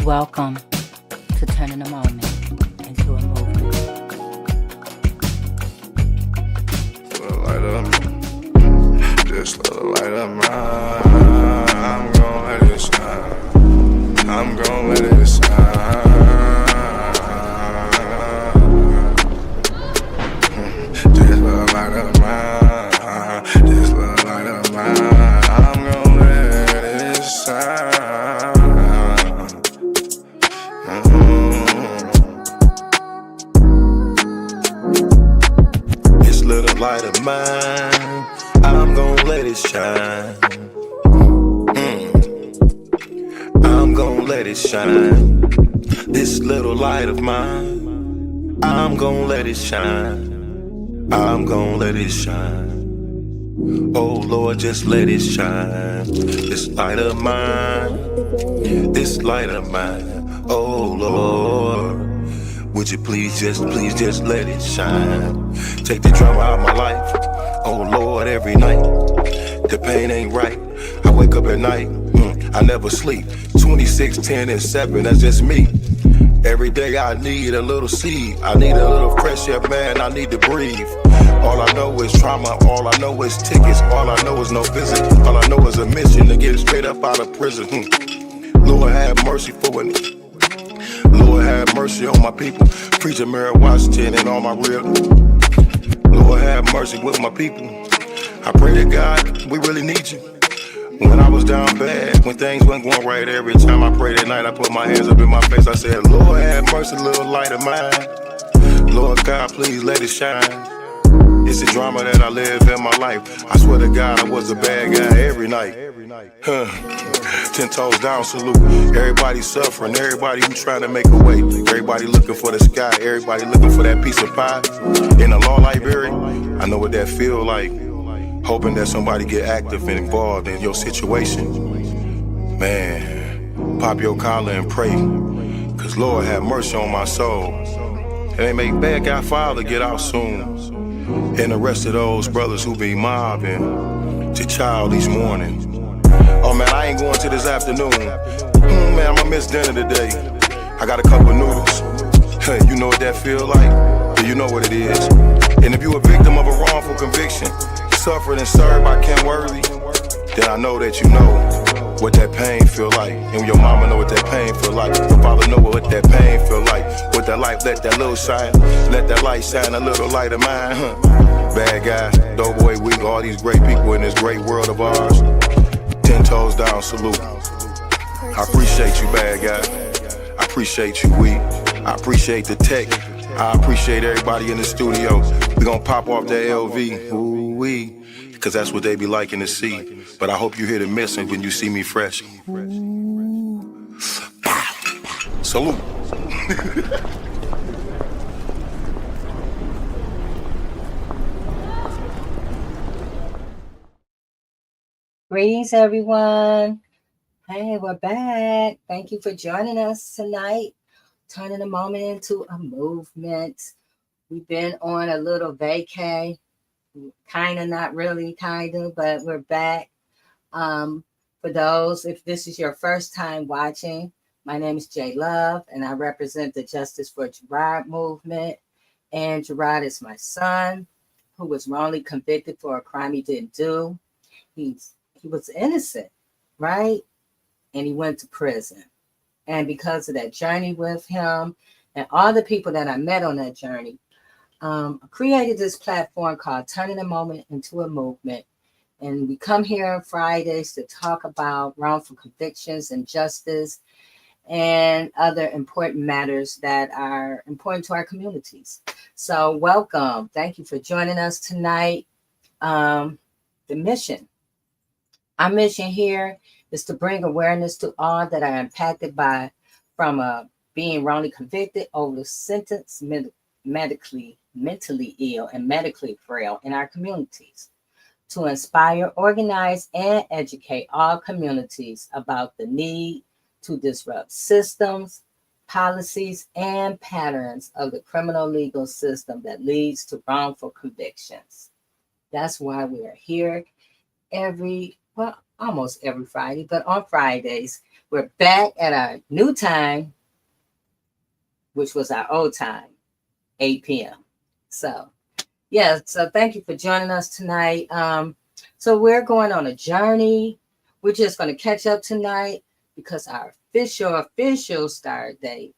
Welcome to turning a moment into a movement. Just let the light up mine. I'm gon' let it shine. I'm gon' let it shine. Just let the light up mine. Just let the light up mine. I'm gon' let it shine. This little light of mine, I'm gon' let it shine. gonna let it shine. This little light of mine, I'm gonna let it shine. I'm gonna let it shine. Oh Lord, just let it shine. This light of mine, this light of mine. Oh Lord, would you please just let it shine. Take the drama out of my life. Oh Lord, every night the pain ain't right. I wake up at night, I never sleep. 26, 10, and 7, that's just me. Every day I need a little seed. I need a little fresh air, man, I need to breathe. All I know is trauma, all I know is tickets. All I know is no visit, all I know is a mission to get straight up out of prison. Lord have mercy for it. Lord have mercy on my people. Preacher Mary Washington and all my real. Lord have mercy with my people. I pray to God, we really need you. When I was down bad, when things weren't going right, every time I prayed at night, I put my hands up in my face. I said, Lord have mercy, little light of mine. Lord God, please let it shine. It's the drama that I live in my life. I swear to God, I was a bad guy every night. 10 toes down, salute. Everybody suffering, everybody who trying to make a way. Everybody looking for the sky, everybody looking for that piece of pie. In a law library, I know what that feel like. Hoping that somebody get active and involved in your situation. Man, pop your collar and pray. Cause Lord have mercy on my soul. And they make bad guy father get out soon. And the rest of those brothers who be mobbing to child each morning. Oh man, I ain't going to this afternoon. Man, I'ma miss dinner today. I got a couple noodles. You know what that feel like? You know what it is. And if you a victim of a wrongful conviction, suffered and served by Ken Worthy, then I know that you know what that pain feel like. And your mama know what that pain feel like. Your father know what that pain feel like. With that light, let that little shine. Let that light shine, a little light of mine. Bad guy, Doughboy Week, all these great people in this great world of ours. 10 toes down, salute. I appreciate you, bad guy. I appreciate you, Week. I appreciate the tech. I appreciate everybody in the studio. We gonna pop off that LV. Ooh-wee. Cause that's what they be liking to see. But I hope you hear the missing when you see me fresh. Salute. Greetings, everyone. Hey, we're back. Thank you for joining us tonight. Turning a moment into a movement. We've been on a little vacay. Kind of, not really, kind of, but we're back. For those, if this is your first time watching, my name is J Love, and I represent the Justice for GERARD movement. And GERARD is my son, who was wrongly convicted for a crime he didn't do. He was innocent, right? And he went to prison. And because of that journey with him and all the people that I met on that journey, I created this platform called Turning a Moment into a Movement. And we come here on Fridays to talk about wrongful convictions and justice and other important matters that are important to our communities. So welcome. Thank you for joining us tonight. The mission. Our mission here is to bring awareness to all that are impacted from being wrongly convicted, over sentence, medically, mentally ill, and medically frail in our communities, to inspire, organize, and educate all communities about the need to disrupt systems, policies, and patterns of the criminal legal system that leads to wrongful convictions. That's why we are here almost every Friday, but on Fridays, we're back at our new time, which was our old time, 8 p.m. So thank you for joining us tonight. So we're going on a journey. We're just going to catch up tonight because our official start date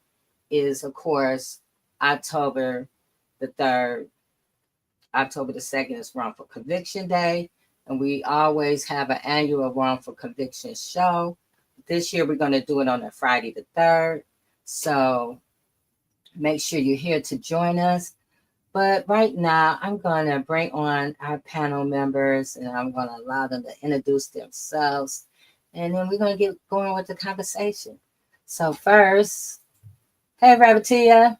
is, of course, October the 3rd. October the 2nd is Wrongful Conviction Day. And we always have an annual Wrongful Conviction show. This year, we're going to do it on a Friday the 3rd. So make sure you're here to join us. But right now, I'm going to bring on our panel members, and I'm going to allow them to introduce themselves. And then we're going to get going with the conversation. So first, hey Rabbitia.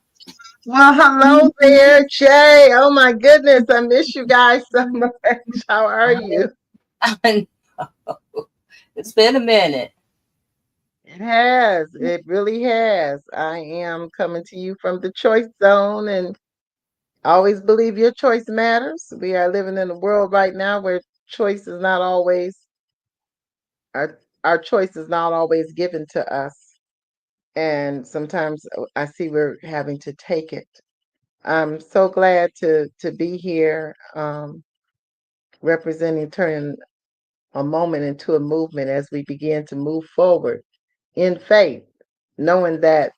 Well, hello there, Jay. Oh my goodness, I miss you guys so much. How are you? I know. It's been a minute. It has. It really has. I am coming to you from the choice zone and always believe your choice matters. We are living in a world right now where choice is not always our choice is not always given to us. And sometimes I see we're having to take it. I'm so glad to be here, representing turning a moment into a movement as we begin to move forward in faith, knowing that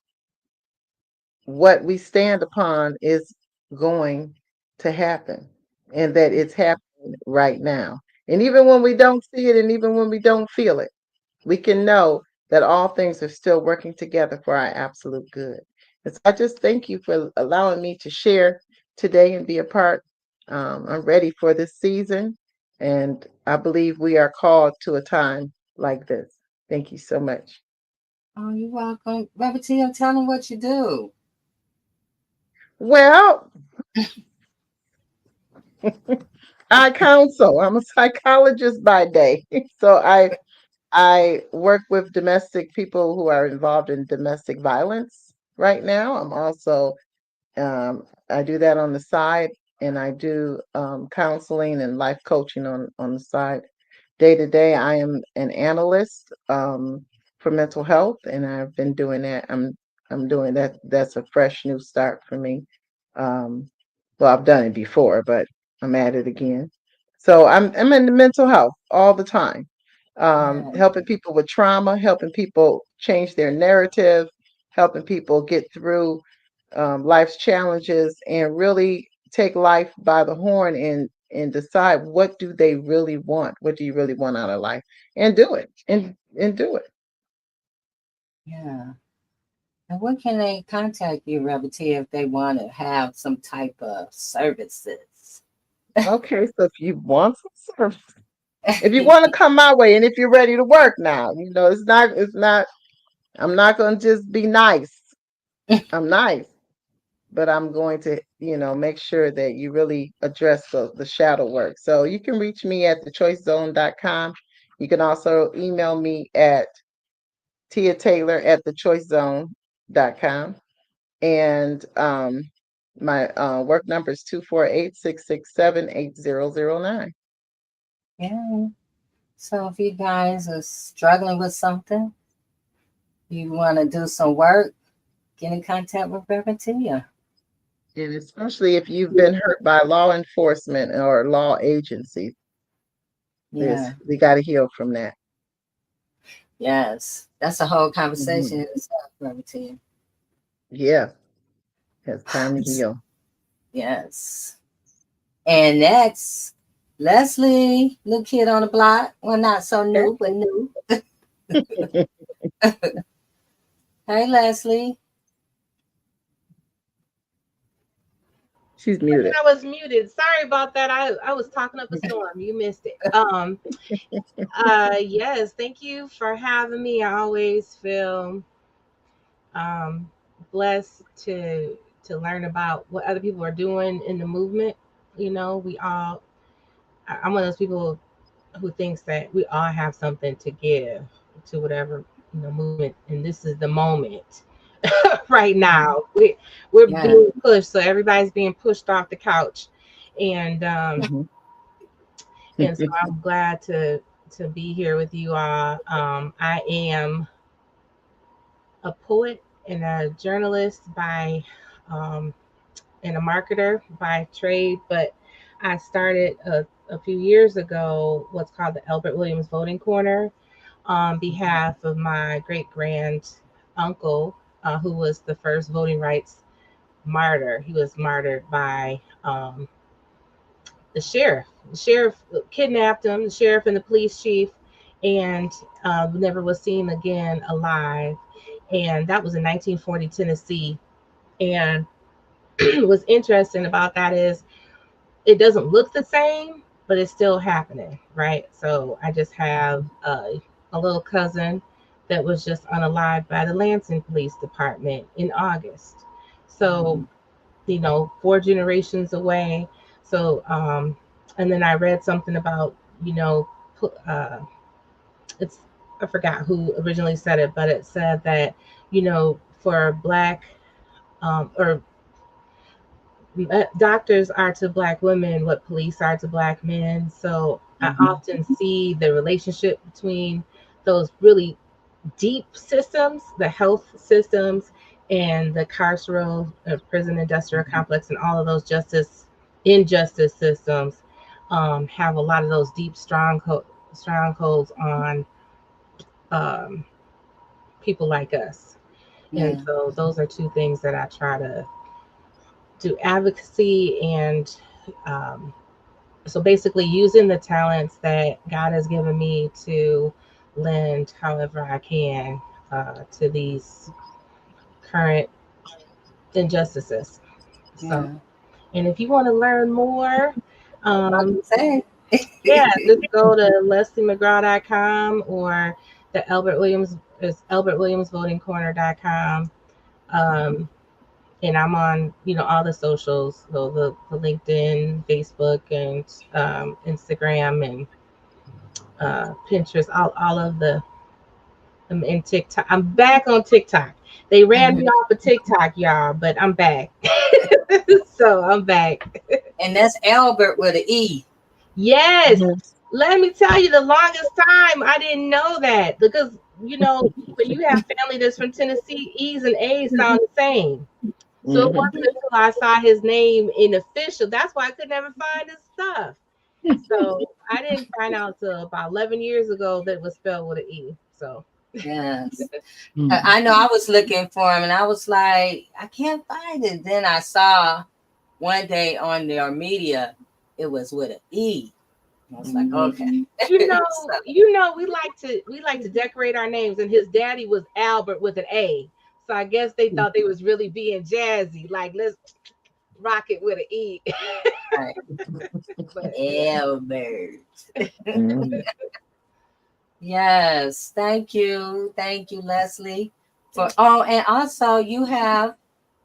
what we stand upon is going to happen and that it's happening right now. And even when we don't see it and even when we don't feel it, we can know that all things are still working together for our absolute good. And so I just thank you for allowing me to share today and be a part. I'm ready for this season, and I believe we are called to a time like this. Thank you so much. Oh, you're welcome. Rabbitia, tell them what you do. Well, I counsel. I'm a psychologist by day. So I work with domestic people who are involved in domestic violence right now. I'm also I do that on the side, and I do counseling and life coaching on the side. Day to day, I am an analyst for mental health, and I've been doing that. I'm doing that. That's a fresh new start for me. Um, well, I've done it before, but I'm at it again. So I'm in the mental health all the time, Yeah. helping people with trauma, helping people change their narrative, helping people get through life's challenges, and really take life by the horn and decide what do they really want. What do you really want out of life, and do it and do it. Yeah. And when can they contact you, Rabbitia, if they want to have some type of services? Okay, so if you want some service, if you want to come my way, and if you're ready to work now, it's not. I'm not going to just be nice. I'm nice, but I'm going to, make sure that you really address the shadow work. So you can reach me at thechoicezone.com. You can also email me at Tia Taylor at thechoicezone.com. And my work number is 248-667-8009. Yeah. So if you guys are struggling with something, you want to do some work, get in contact with Rabbitia. And especially if you've been hurt by law enforcement or law agencies, Yeah. we got to heal from that. Yes. That's a whole Mhm. conversation in itself, Rabbitia. Yeah, it's time to heal. Yes. And next, Leslie, new kid on the block. Well, not so new, but new. Hey, Leslie. She's muted. I was muted. Sorry about that. I was talking up a storm. You missed it. Yes, thank you for having me. I always feel um blessed to learn about what other people are doing in the movement. You know, I'm one of those people who thinks that we all have something to give to whatever, movement, and this is the moment. Right now. We're Yeah. being pushed, so everybody's being pushed off the couch, and Mhm. so I'm glad to be here with you all. I am a poet and a journalist by um, and a marketer by trade, but I started a few years ago what's called the Albert Williams Voting Corner on behalf of my great grand uncle, who was the first voting rights martyr. He was martyred by the sheriff. The sheriff kidnapped him, the sheriff and the police chief, and never was seen again alive. And that was in 1940 Tennessee. And what's interesting about that is it doesn't look the same, but it's still happening, right? So I just have a little cousin that was just unalived by the Lansing Police Department in August. So, 4 generations away. So, and then I read something about, it's, I forgot who originally said it, but it said that, for Black, or doctors are to Black women what police are to Black men. So I often see the relationship between those really deep systems, the health systems, and the carceral prison industrial complex, and all of those injustice systems have a lot of those deep strongholds on people like us. And Yeah. so those are two things that I try to do advocacy and so basically using the talents that God has given me to lend however I can to these current injustices. So, Yeah. and if you want to learn more, About to say. yeah, just go to lesliemcgraw.com or the albertwilliamsvotingcorner.com. Um, and I'm on, all the socials, so the LinkedIn, Facebook, and Instagram, and Pinterest, all of the, and TikTok. I'm back on TikTok. They ran me off of TikTok, y'all, but I'm back. So I'm back. And that's Albert with an E. Yes. Let me tell you, the longest time I didn't know that, because when you have family that's from Tennessee, E's and A's sound the same. So it wasn't until I saw his name in official. That's why I could never find his stuff. So I didn't find out till about 11 years ago that it was spelled with an E. So Yes. I know I was looking for him and I was like, I can't find it. Then I saw one day on their media, it was with an E. I was like, okay. we like to decorate our names, and his daddy was Albert with an A. So I guess they thought they was really being jazzy. Like, let's rock it with an E. Right. But, Albert. Yes. Thank you. Thank you, Leslie. And also I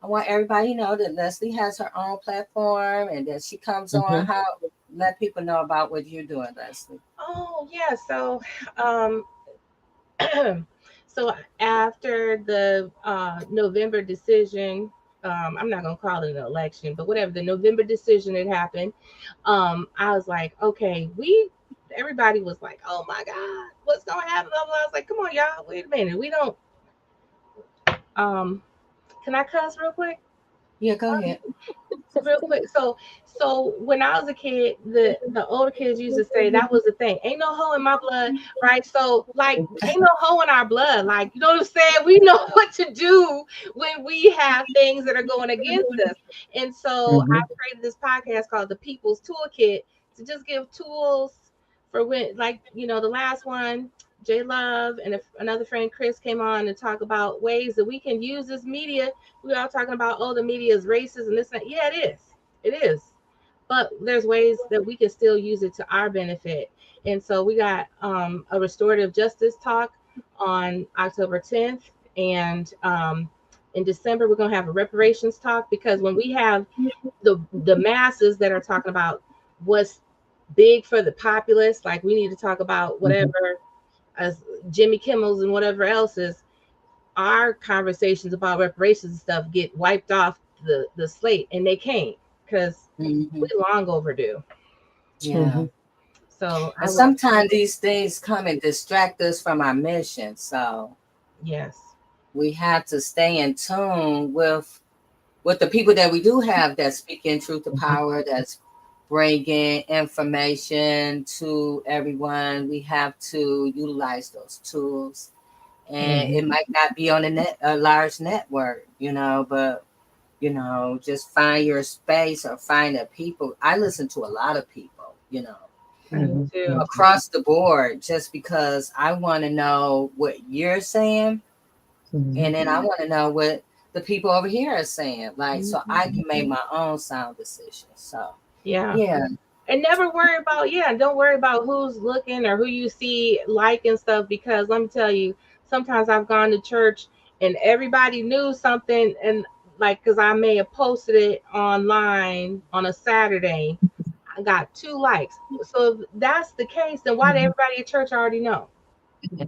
want everybody to know that Leslie has her own platform and that she comes on. Let people know about what you're doing, Leslie. Oh yeah. So so after the November decision, I'm not gonna call it an election, but whatever, the November decision had happened, I was like, okay, everybody was like, oh my God, what's gonna happen? I was like, come on, y'all, wait a minute, we don't. Can I cuss real quick? Yeah, go ahead. Real quick. So when I was a kid, the older kids used to say that was the thing. Ain't no hoe in my blood, right? So like, ain't no hoe in our blood. Like, you know what I'm saying? We know what to do when we have things that are going against us. And so I created this podcast called The People's Toolkit to just give tools for when, like, the last one, J Love and another friend Chris came on to talk about ways that we can use this media. We all talking about, the media is racist and this and that. Yeah, it is, but there's ways that we can still use it to our benefit. And so we got a restorative justice talk on October 10th, and in December we're going to have a reparations talk, because when we have the masses that are talking about what's big for the populace, like we need to talk about whatever as Jimmy Kimmel's and whatever else is, our conversations about reparations and stuff get wiped off the slate, and they can't, because we long overdue. Yeah. So and sometimes these things come and distract us from our mission. So yes, we have to stay in tune with the people that we do have that speak in truth to power, that's bringing information to everyone. We have to utilize those tools. And it might not be on a large network, but just find your space or find the people. I listen to a lot of people, across the board, just because I want to know what you're saying. And then I want to know what the people over here are saying, like, so I can make my own sound decisions. So yeah. And never worry about, don't worry about who's looking or who you see like and stuff, because let me tell you, sometimes I've gone to church and everybody knew something, and like, because I may have posted it online on a Saturday, I got 2 likes. So if that's the case, then why did everybody at church already know?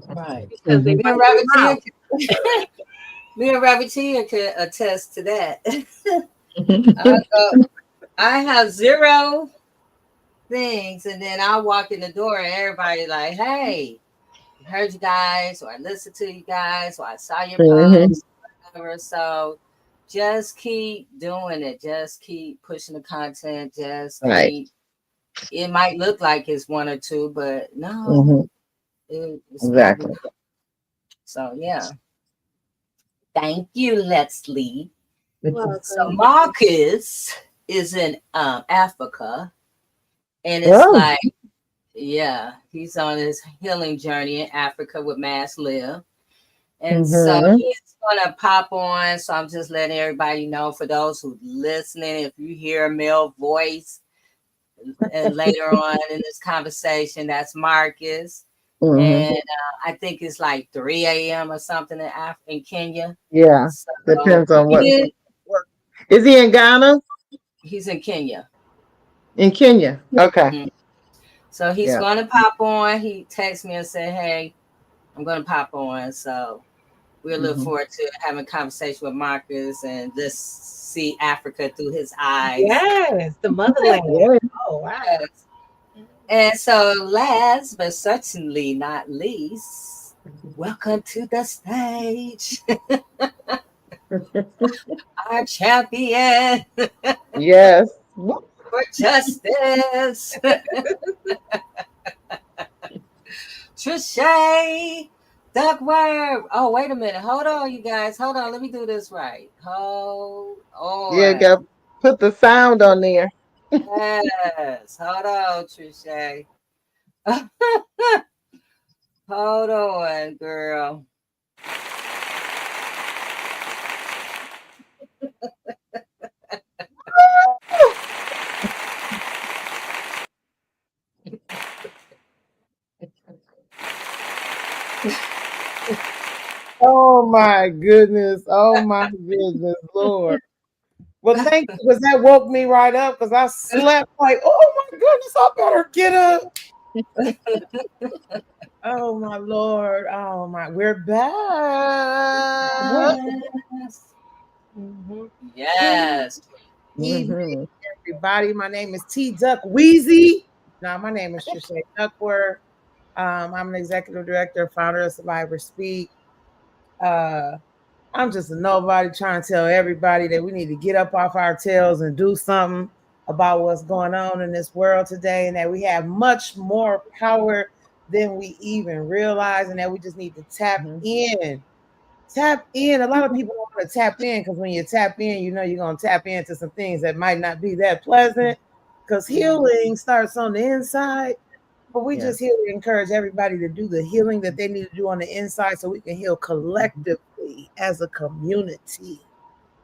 Right. Because they Me and run Robert their Tia, mouth. me and Robert Tia can attest to that. I have 0 things, and then I walk in the door, and everybody like, "Hey, I heard you guys, or I listened to you guys, or I saw your post, whatever." So just keep doing it. Just keep pushing the content. Just Right. keep. It might look like it's 1 or 2, but no, Mhm. it's probably Exactly. not. So yeah. Thank you, Leslie. So Welcome. Marcus is in Africa, and it's Oh. like, yeah, he's on his healing journey in Africa with Mass Live. And so Mhm. he's gonna pop on. So I'm just letting everybody know, for those who listening, if you hear a male voice and later on in this conversation, that's Marcus. Mhm. And I think it's like 3 a.m. or something in Kenya. Yeah. So Depends on what. he, Is he in Ghana? he's in Kenya. In Kenya. Okay. Mhm. So he's Yeah. going to pop on. He texted me and said, "Hey, I'm going to pop on." So we'll look Mhm. forward to having a conversation with Marcus and just see Africa through his eyes. Yes, the motherland. Yeah. Oh, wow. Yes. And so, last but certainly not least, welcome to the stage, our champion Yes. for justice, Trisha Duckworth. Oh, wait a minute. Hold on, you guys. Hold on. Let me do this right. Hold Yeah. on. Got put the sound on there. Yes. Hold on, Trisha. Hold on, girl. Oh my goodness. Oh my goodness, Lord. Well, thank you, because that woke me right up, because I slept like, oh my goodness, I better get up. Oh my Lord. Oh my, we're back. Yes. Mhm. Yes. Evening, Mm-hmm. everybody. My name is T Duck Wheezy. Now, my name is Trisha Duckworth. I'm an executive director, founder of Survivor Speak. Uh, I'm just a nobody trying to tell everybody that we need to get up off our tails and do something about what's going on in this world today, and that we have much more power than we even realize, and that we just need to tap in. Tap in. A lot of people don't want to tap in, because when you tap in, you know you're going to tap into some things that might not be that pleasant, because healing starts on the inside. But we just here to encourage everybody to do the healing that they need to do on the inside, so we can heal collectively as a community.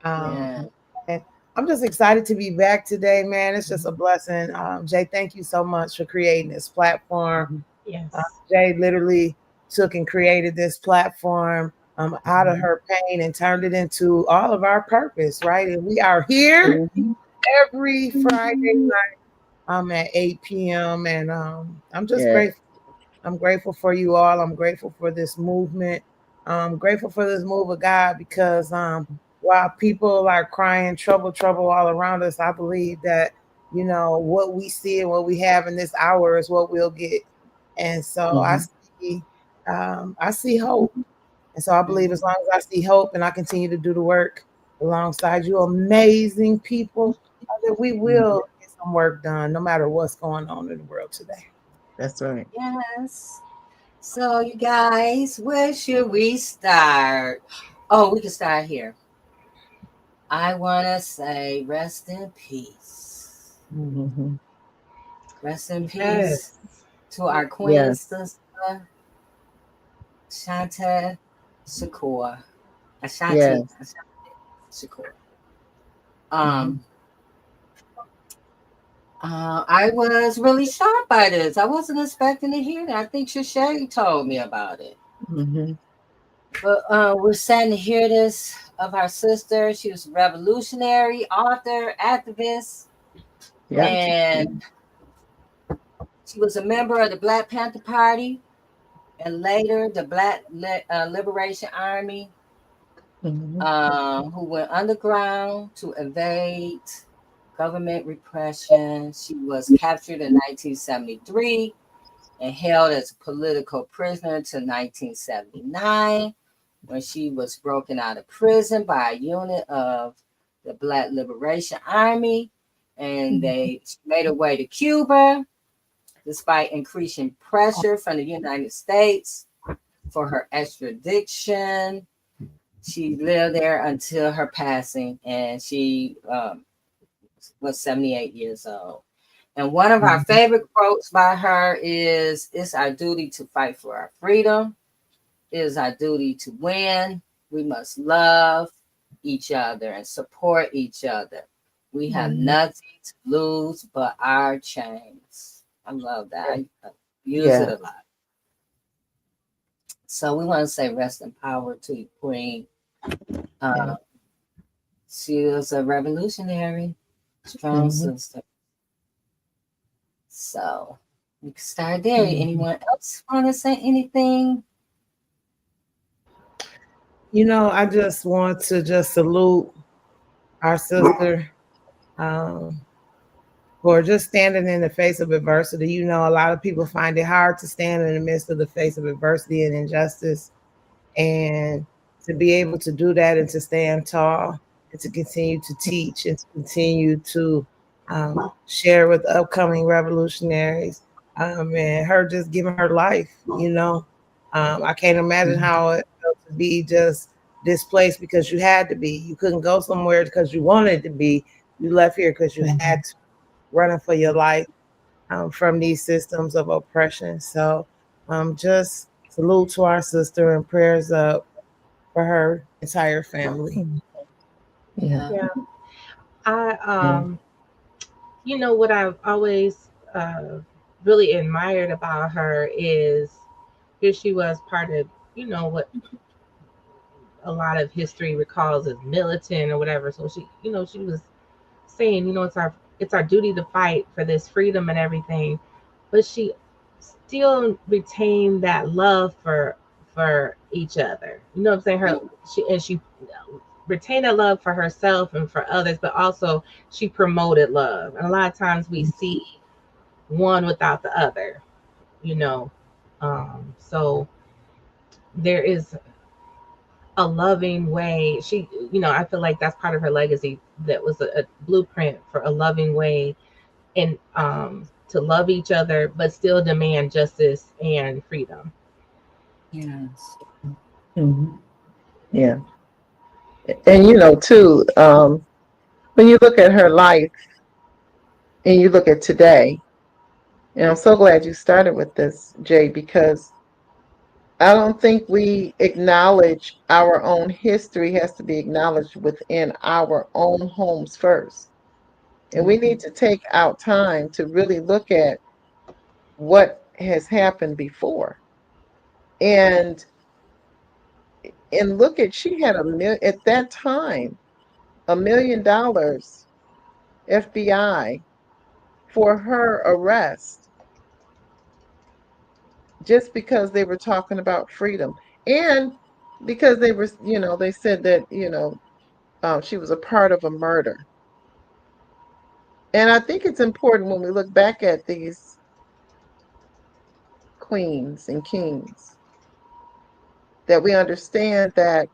Yeah. And I'm just excited to be back today, man. It's just a blessing. Jay, thank you so much for creating this platform. Yes. Jay literally took and created this platform out of her pain and turned it into all of our purpose, right? And we are here every Friday night at 8 p.m. And I'm just grateful. I'm grateful for you all. I'm grateful for this movement. I'm grateful for this move of God, because while people are crying trouble, trouble all around us, I believe that, you know, what we see and what we have in this hour is what we'll get. And so I see hope. And so I believe as long as I see hope and I continue to do the work alongside you amazing people, that we will get some work done no matter what's going on in the world today. That's right. Yes. So, you guys, where should we start? Oh, we can start here. I want to say rest in peace. Mm-hmm. Rest in Yes. peace to our queen Yes. sister, Shanta Shakur. Ashanti Yes. Shakur. Mm-hmm. Um, I was really shocked by this. I wasn't expecting to hear that. I think Shay told me about it. Mm-hmm. But we're sad to hear this of our sister. She was a revolutionary, author, activist, Yeah. and she was a member of the Black Panther Party and later the Black Liberation Army, Mhm. who went underground to evade government repression. She was captured in 1973 and held as a political prisoner until 1979, when she was broken out of prison by a unit of the Black Liberation Army, and they made her way to Cuba despite increasing pressure from the United States for her extradition. She lived there until her passing, and she was 78 years old. And one of our favorite quotes by her is, "It's our duty to fight for our freedom. It is our duty to win. We must love each other and support each other. We have nothing to lose but our chains." I love that. I use it Yeah. a lot. So we want to say rest in power to you, Queen. Yeah. She was a revolutionary, strong Mhm. sister. So we can start there. Mhm. Anyone else want to say anything? I just want to just salute our sister for just standing in the face of adversity. A lot of people find it hard to stand in the midst of the face of adversity and injustice, and to be able to do that and to stand tall and to continue to teach and to continue to share with upcoming revolutionaries, and her just giving her life. I can't imagine how it felt to be just displaced because you had to be. You couldn't go somewhere because you wanted to be. You left here because you had to, running for your life from these systems of oppression. So just salute to our sister and prayers up for her entire family. Yeah. Yeah. Yeah. I Yeah. what I've always really admired about her is here she was part of, what a lot of history recalls as militant or whatever. So she was saying, it's our duty to fight for this freedom and everything. But she still retained that love for each other. You know what I'm saying? She retained that love for herself and for others, but also she promoted love. And a lot of times we see one without the other, you know. So there is a loving way. I feel like that's part of her legacy. That was a blueprint for a loving way and to love each other, but still demand justice and freedom. Yes. Mhm. Yeah. And too, when you look at her life and you look at today, and I'm so glad you started with this, Jay, because I don't think we acknowledge our own history has to be acknowledged within our own homes first. And we need to take out time to really look at what has happened before. And look at she had at that time $1 million FBI for her arrest just because they were talking about freedom and because they were they said that she was a part of a murder. And I think it's important when we look back at these queens and kings that we understand that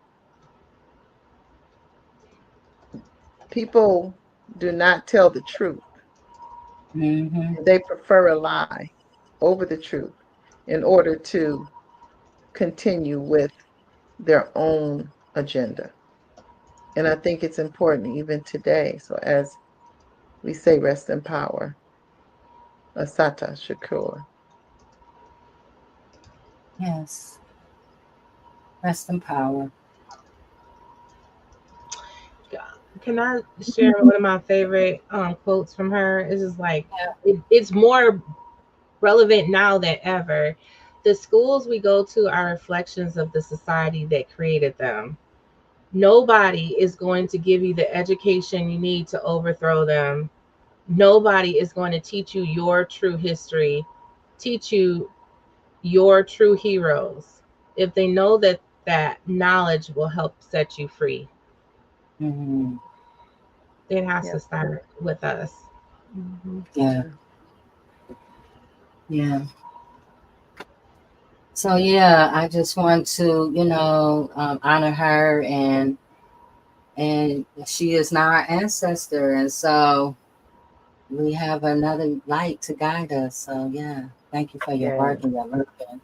people do not tell the truth. Mm-hmm. They prefer a lie over the truth in order to continue with their own agenda. And I think it's important even today. So as we say, rest in power, Asata Shakur. Yes. Rest in power. Can I share one of my favorite quotes from her? It's just like it's more relevant now than ever. The schools we go to are reflections of the society that created them. Nobody is going to give you the education you need to overthrow them. Nobody is going to teach you your true history, teach you your true heroes, if they know that that knowledge will help set you free. Mm-hmm. It has Yeah. to start with us. Mm-hmm. Yeah. Yeah. So yeah, I just want to, honor her, and she is now our ancestor, and so we have another light to guide us. So yeah, thank you for your Yeah. work and your movement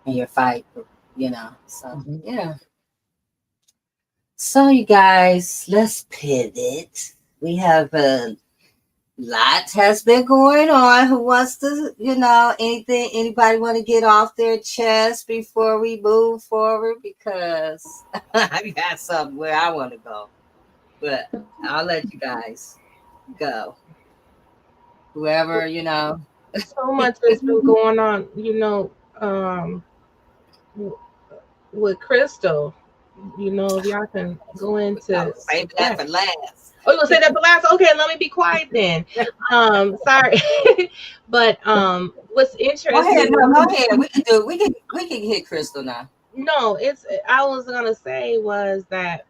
and your fight. So Mhm. yeah. So you guys, let's pivot. We have a lot has been going on. Who wants to, anything? Anybody want to get off their chest before we move forward? Because I got something where I want to go, but I'll let you guys go. Whoever. So much has been going on, w- with Crystal. If y'all can go into Save that that. for last. Oh, you gonna say that for last? Okay, let me be quiet then. Sorry, but what's Go ahead. interesting? No, go ahead. We can do. We can hit Crystal now. No, it's. I was gonna say was that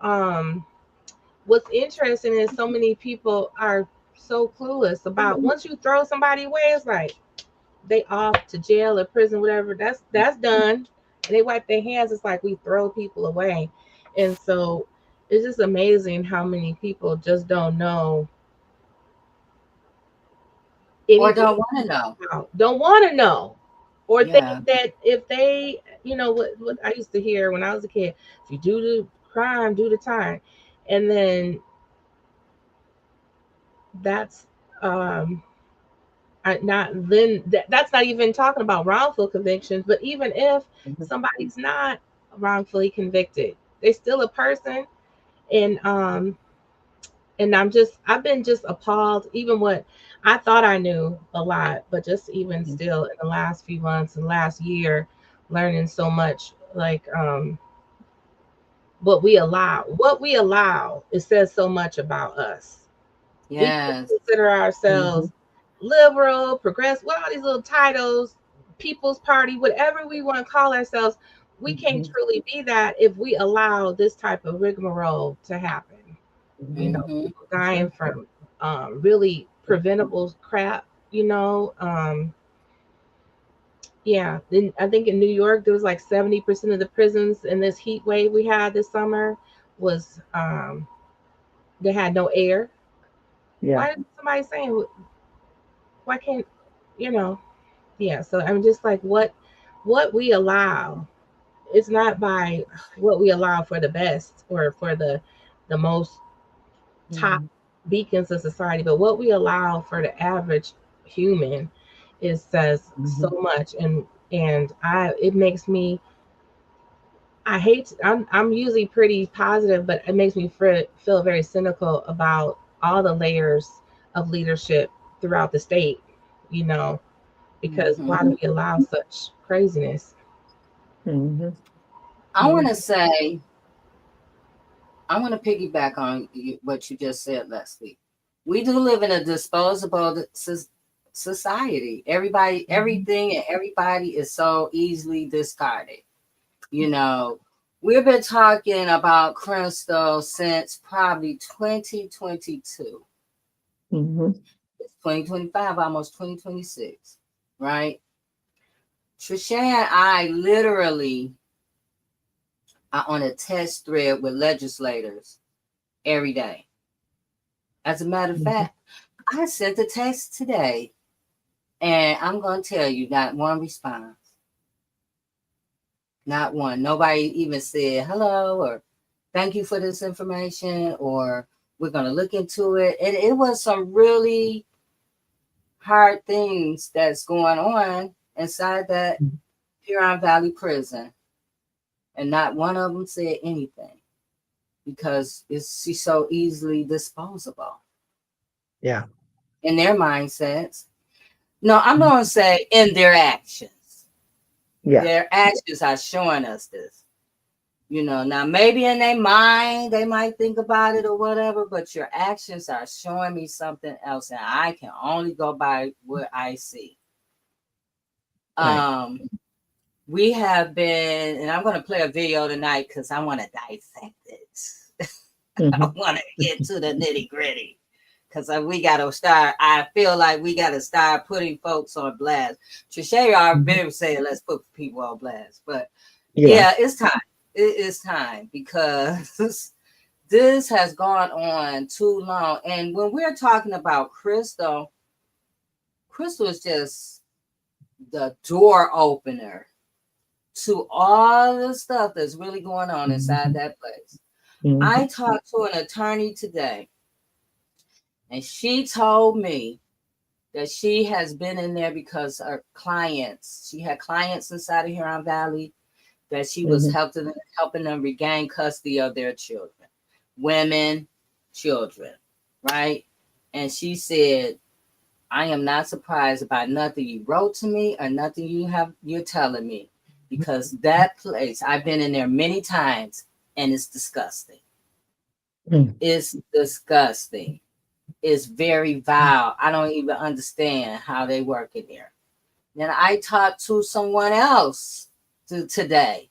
um, what's interesting is so many people are so clueless about once you throw somebody away, it's like they off to jail or prison, whatever. That's done, and they wipe their hands. It's like we throw people away, and so it's just amazing how many people just don't know Or anything don't want to know. about, don't want to know, or think Yeah. that if they, what I used to hear when I was a kid, if you do the crime, do the time, and then that's um not then that's not even talking about wrongful convictions. But even if Mhm. somebody's not wrongfully convicted, they're still a person. And I've been just appalled, even what I thought I knew a lot, but just even Mhm. still in the last few months and last year, learning so much, like what we allow, it says so much about us. We can Yes. consider ourselves Mhm. liberal, progressive, what all these little titles, People's Party, whatever we want to call ourselves. We can't Mhm. truly be that if we allow this type of rigmarole to happen. Mhm. Mm-hmm. People dying from really preventable crap. Yeah. Then I think in New York there was like 70% of the prisons in this heat wave we had this summer was they had no air. Yeah. Why is somebody saying why can't you know? Yeah. So I'm just like what we allow. It's not by what we allow for the best or for the most top Mhm. beacons of society, but what we allow for the average human is says so Mhm. much. And I it makes me I hate I'm usually pretty positive, but it makes me feel very cynical about all the layers of leadership throughout the state, you know, because Mm-hmm. why do we allow such craziness? Mhm. I want Mhm. to say, I want to piggyback on what you just said, Leslie. We do live in a disposable society. Everybody, Mhm. everything, and everybody is so easily discarded. You know, we've been talking about Crystal since probably 2022. Mhm. It's 2025, almost 2026, right? Trisha and I literally are on a test thread with legislators every day. As a matter of Mhm. fact, I sent a text today, and I'm going to tell you, not one response. Not one. Nobody even said hello or thank you for this information or we're going to look into it. And it was some really hard things that's going on inside that Huron Valley prison. And not one of them said anything because she's so easily disposable Yeah. in their mindsets. No, I'm going to say in their actions. Yeah. Their actions are showing us this. Now maybe in their mind they might think about it or whatever, but your actions are showing me something else, and I can only go by what I see. Right. We have been, and I'm going to play a video tonight because I want to dissect it. I Mm-hmm. want to get to the nitty gritty because we got to start. I feel like we got to start putting folks on blast. Trisha already said, let's put people on blast, but Yeah. yeah, it's time. It is time because this has gone on too long. And when we're talking about Crystal is just the door opener to all the stuff that's really going on inside that place. Mm-hmm. I talked to an attorney today, and she told me that she has been in there because her clients, she had clients inside of Huron Valley that she was Mm-hmm. helping them regain custody of their children, women, children, right? And she said, I am not surprised about nothing you wrote to me or nothing you're telling me, because that place, I've been in there many times, and it's disgusting. Mm-hmm. It's disgusting. It's very vile. I don't even understand how they work in there. Then I talked to someone else today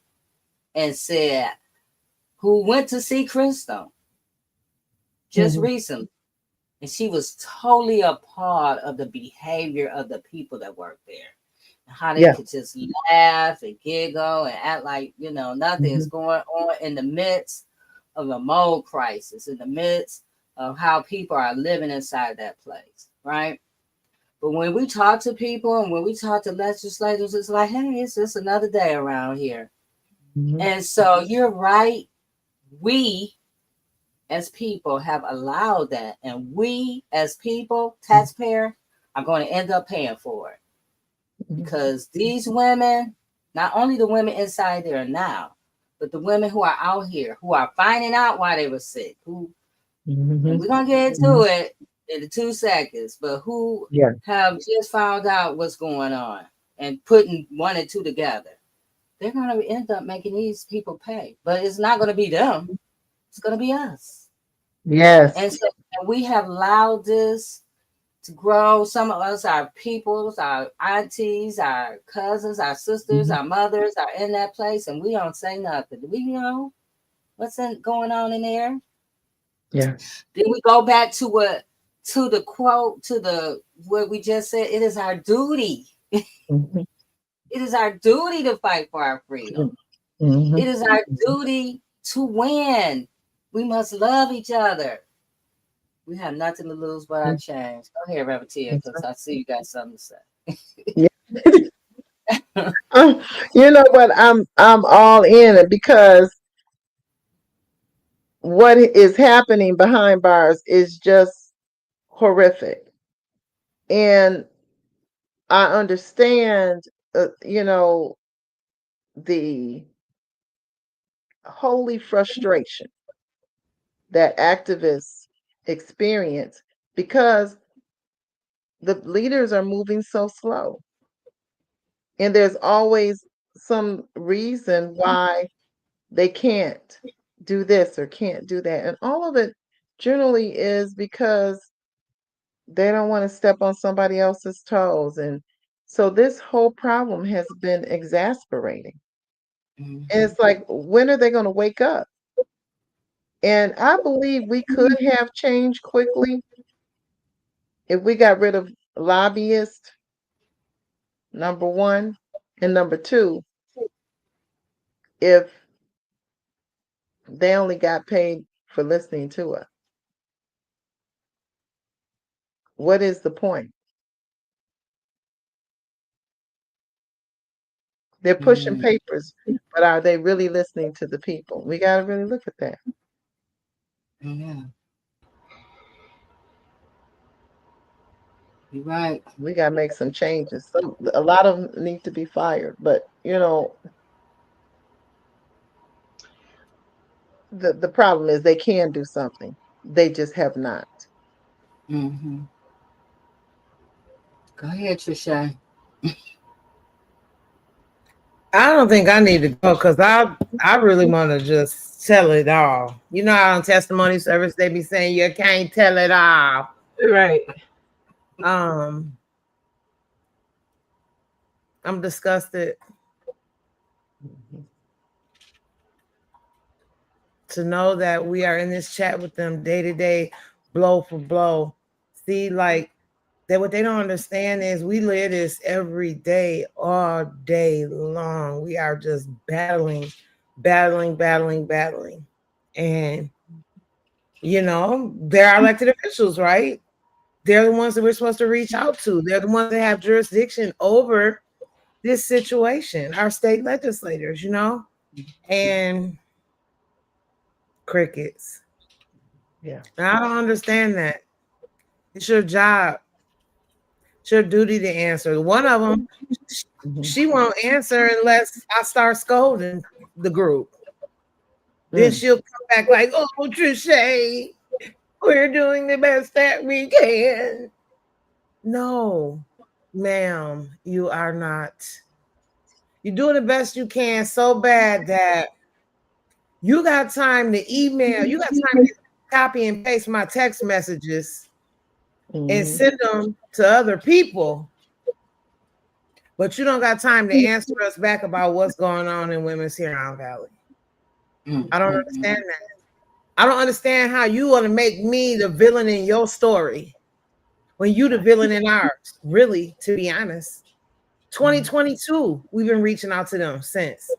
and said, who went to see Crystal just Mm-hmm. recently. And she was totally a part of the behavior of the people that work there. How they Yeah. could just laugh and giggle and act like, nothing Mm-hmm. is going on in the midst of a mold crisis, in the midst of how people are living inside that place, right? But when we talk to people and when we talk to legislators, it's like, hey, it's just another day around here. Mm-hmm. And so you're right. We as people have allowed that. And we as people, taxpayer, are going to end up paying for it. Because these women, not only the women inside there now, but the women who are out here, who are finding out why they were sick, and we're going to get into it in 2 seconds, but who Yeah. have just found out what's going on and putting 1 and 2 together, they're going to end up making these people pay. But it's not going to be them. It's going to be us. Yes. And so we have allowed this to grow. Some of us, our peoples, our aunties, our cousins, our sisters, Mm-hmm. our mothers are in that place, and we don't say nothing. Do we know what's going on in there? Yeah. Then we go back to the quote, what we just said. It is our duty. Mm-hmm. It is our duty to fight for our freedom. Mm-hmm. It is our duty to win. We must love each other. We have nothing to lose but our change. Go ahead, Reverend, because I see you got something to say. Yeah. You know what? I'm all in it because what is happening behind bars is just horrific. And I understand, the holy frustration that activists experience because the leaders are moving so slow. And there's always some reason why they can't do this or can't do that. And all of it generally is because they don't want to step on somebody else's toes. And so this whole problem has been exasperating. Mm-hmm. And it's like, when are they going to wake up? And I believe we could have change quickly if we got rid of lobbyists, number one. And number two, if they only got paid for listening to us. What is the point? They're pushing Mm-hmm. papers, but are they really listening to the people? We got to really look at that. Yeah, you're right. We got to make some changes. A lot of them need to be fired, but the problem is they can do something. They just have not. Mm-hmm. Go ahead, Trisha. I don't think I need to go because I really want to just tell it all. You know how on testimony service they be saying you can't tell it all. Right. I'm disgusted to know that we are in this chat with them day to day, blow for blow. See, like that what they don't understand is we live this every day, all day long. We are just battling. And you know, they're elected officials, right? They're the ones that we're supposed to reach out to. They're the ones that have jurisdiction over this situation, our state legislators, you know, and crickets. Yeah. And I don't understand that. It's your job. It's your duty to answer. One of them, she won't answer unless I start scolding the group. Then she'll come back like, oh, Trisha, we're doing the best that we can. No, ma'am, you are not. You're doing the best you can so bad that you got time to email, you got time to copy and paste my text messages and send them to other people. But you don't got time to answer us back about what's going on in Women's Huron Valley. I don't understand that. I don't understand how you want to make me the villain in your story when you the villain in ours. Really, to be honest. 2022, we've been reaching out to them since.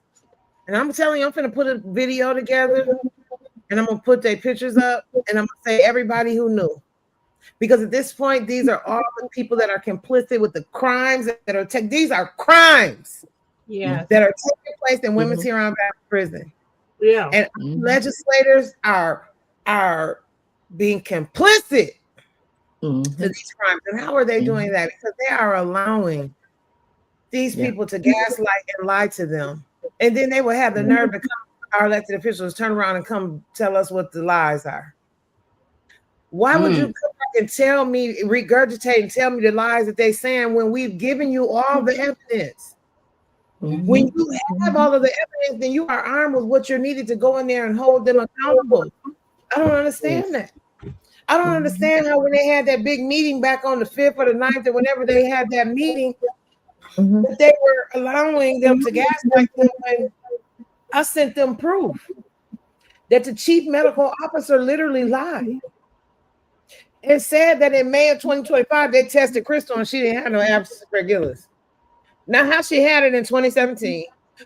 And I'm telling you, I'm going to put a video together and I'm going to put their pictures up and I'm going to say everybody who knew. Because at this point, these are all the people that are complicit with the crimes that are these are crimes that are taking place in Women's Huron Valley Prison. Yeah. And legislators are being complicit to these crimes. And how are they doing that? Because they are allowing these people to gaslight and lie to them. And then they will have the nerve to come, our elected officials, turn around and come tell us what the lies are. Why would you come back and tell me, regurgitate and tell me the lies that they're saying when we've given you all the evidence? When you have all of the evidence, then you are armed with what you're needed to go in there and hold them accountable. I don't understand that. I don't understand how when they had that big meeting back on the 5th or the 9th or whenever they had that meeting, that they were allowing them to gaslight them when I sent them proof that the chief medical officer literally lied and said that in May of 2025 they tested Crystal and she didn't have no aspergillus. Now, how she had it in 2017,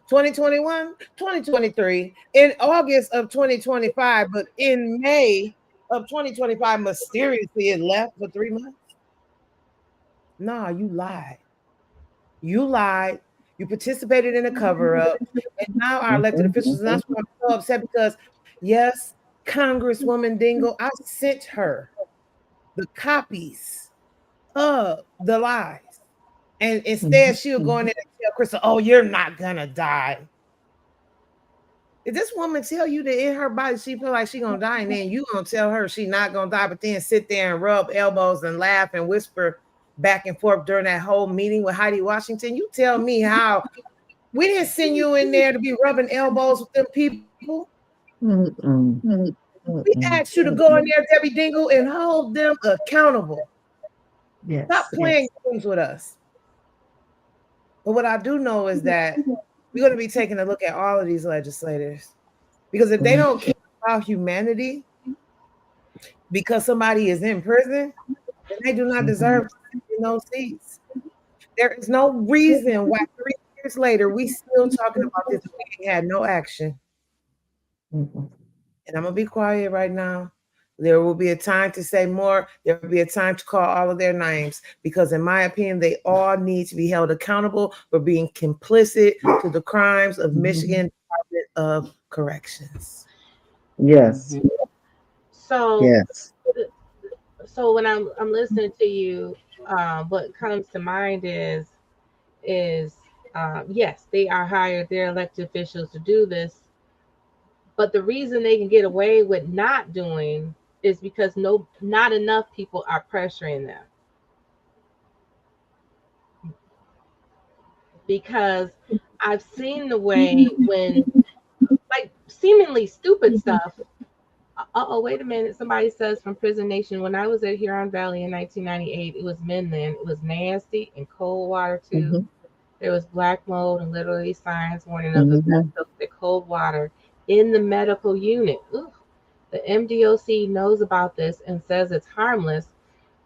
2021, 2023, in August of 2025, but in May of 2025, mysteriously it left for 3 months. Nah, you lied. You lied. You participated in a cover-up, and now our elected officials, and that's why I'm so upset because, yes, Congresswoman Dingle, I sent her the copies of the lies. And instead, she'll go in there and tell Crystal, oh, you're not gonna die. If this woman tell you that in her body she feel like she gonna die, and then you gonna tell her she not gonna die, but then sit there and rub elbows and laugh and whisper back and forth during that whole meeting with Heidi Washington, you tell me how we didn't send you in there to be rubbing elbows with them people. We asked you to go in there, Debbie Dingle, and hold them accountable. Stop playing games with us. But what I do know is that we're going to be taking a look at all of these legislators, because if they don't care about humanity because somebody is in prison, then they do not deserve to sit in those seats. There is no reason why 3 years later we still talking about this and we had no action. And I'm going to be quiet right now. There will be a time to say more. There will be a time to call all of their names, because in my opinion, they all need to be held accountable for being complicit to the crimes of Michigan Department of Corrections. Yes. So, Yes. so when I'm listening to you, what comes to mind is yes, they are hired, they're elected officials to do this, but the reason they can get away with not doing is because not enough people are pressuring them. Because I've seen the way when, like, seemingly stupid stuff. Oh, wait a minute. Somebody says from Prison Nation, when I was at Huron Valley in 1998, it was men then. It was nasty and cold water too. There was black mold and literally signs warning of asbestos, the cold water in the medical unit. Ooh. The MDOC knows about this and says it's harmless,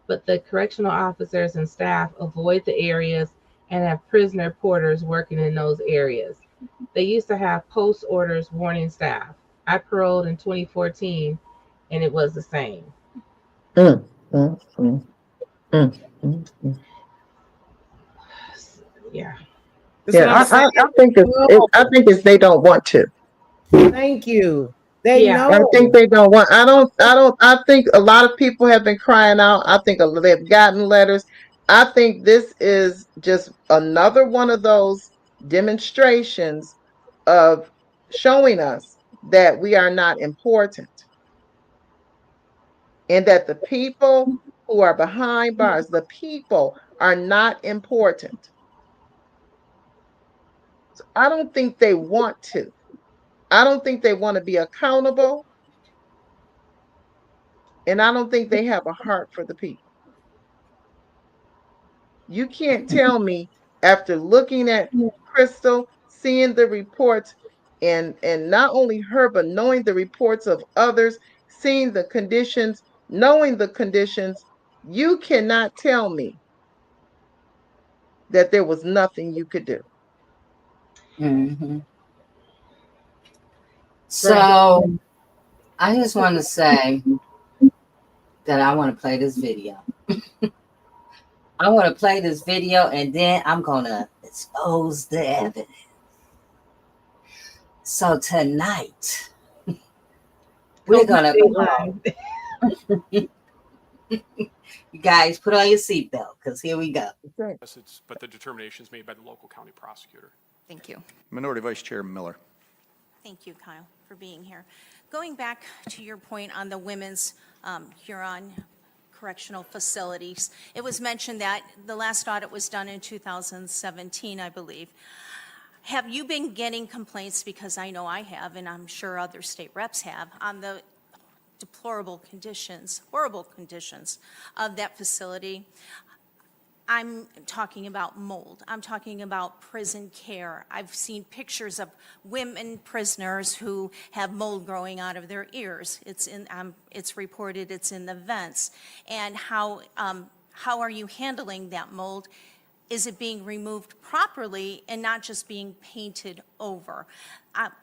but the correctional officers and staff avoid the areas and have prisoner porters working in those areas. They used to have post orders warning staff. I paroled in 2014 and it was the same. Yeah. Yeah, I think it's they don't want to. Thank you. They know. I think they don't want. I think a lot of people have been crying out. I think they've gotten letters. I think this is just another one of those demonstrations of showing us that we are not important and that the people who are behind bars, the people are not important. So I don't think they want to. I don't think they want to be accountable. And I don't think they have a heart for the people. You can't tell me after looking at Crystal, seeing the reports, and not only her, but knowing the reports of others, seeing the conditions, knowing the conditions, you cannot tell me that there was nothing you could do. So I just want to say that I want to play this video. I want to play this video and then I'm going to expose the evidence. So tonight, we're going to... You guys put on your seatbelt because here we go. But the determination is made by the local county prosecutor. Thank you. Minority Vice Chair Miller. Thank you, Kyle, for being here. Going back to your point on the women's Huron correctional facilities, it was mentioned that the last audit was done in 2017, I believe. Have you been getting complaints, because I know I have, and I'm sure other state reps have, on the deplorable conditions, horrible conditions of that facility? I'm talking about mold. I'm talking about prison care. I've seen pictures of women prisoners who have mold growing out of their ears. It's reported. It's in the vents. And how are you handling that mold? Is it being removed properly and not just being painted over?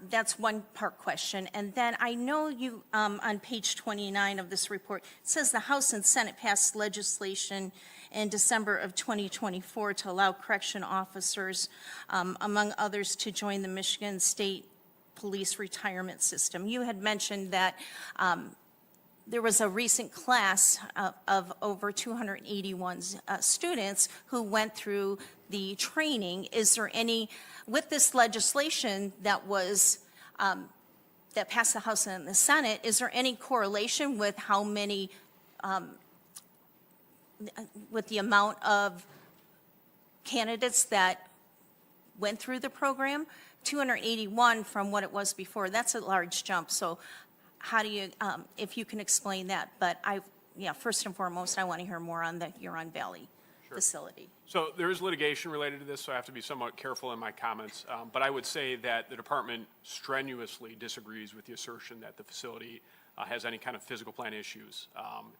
That's one part question. And then I know you, on page 29 of this report, it says the House and Senate passed legislation in December of 2024 to allow correction officers, among others, to join the Michigan State Police retirement system. You had mentioned that there was a recent class of over 281 students who went through the training. Is there any, with this legislation that was, that passed the House and the Senate, is there any correlation with how many, with the amount of candidates that went through the program? 281 from what it was before, that's a large jump. So how do you, if you can explain that? But first and foremost, I want to hear more on the Huron Valley facility. So there is litigation related to this, so I have to be somewhat careful in my comments. But I would say that the department strenuously disagrees with the assertion that the facility has any kind of physical plant issues.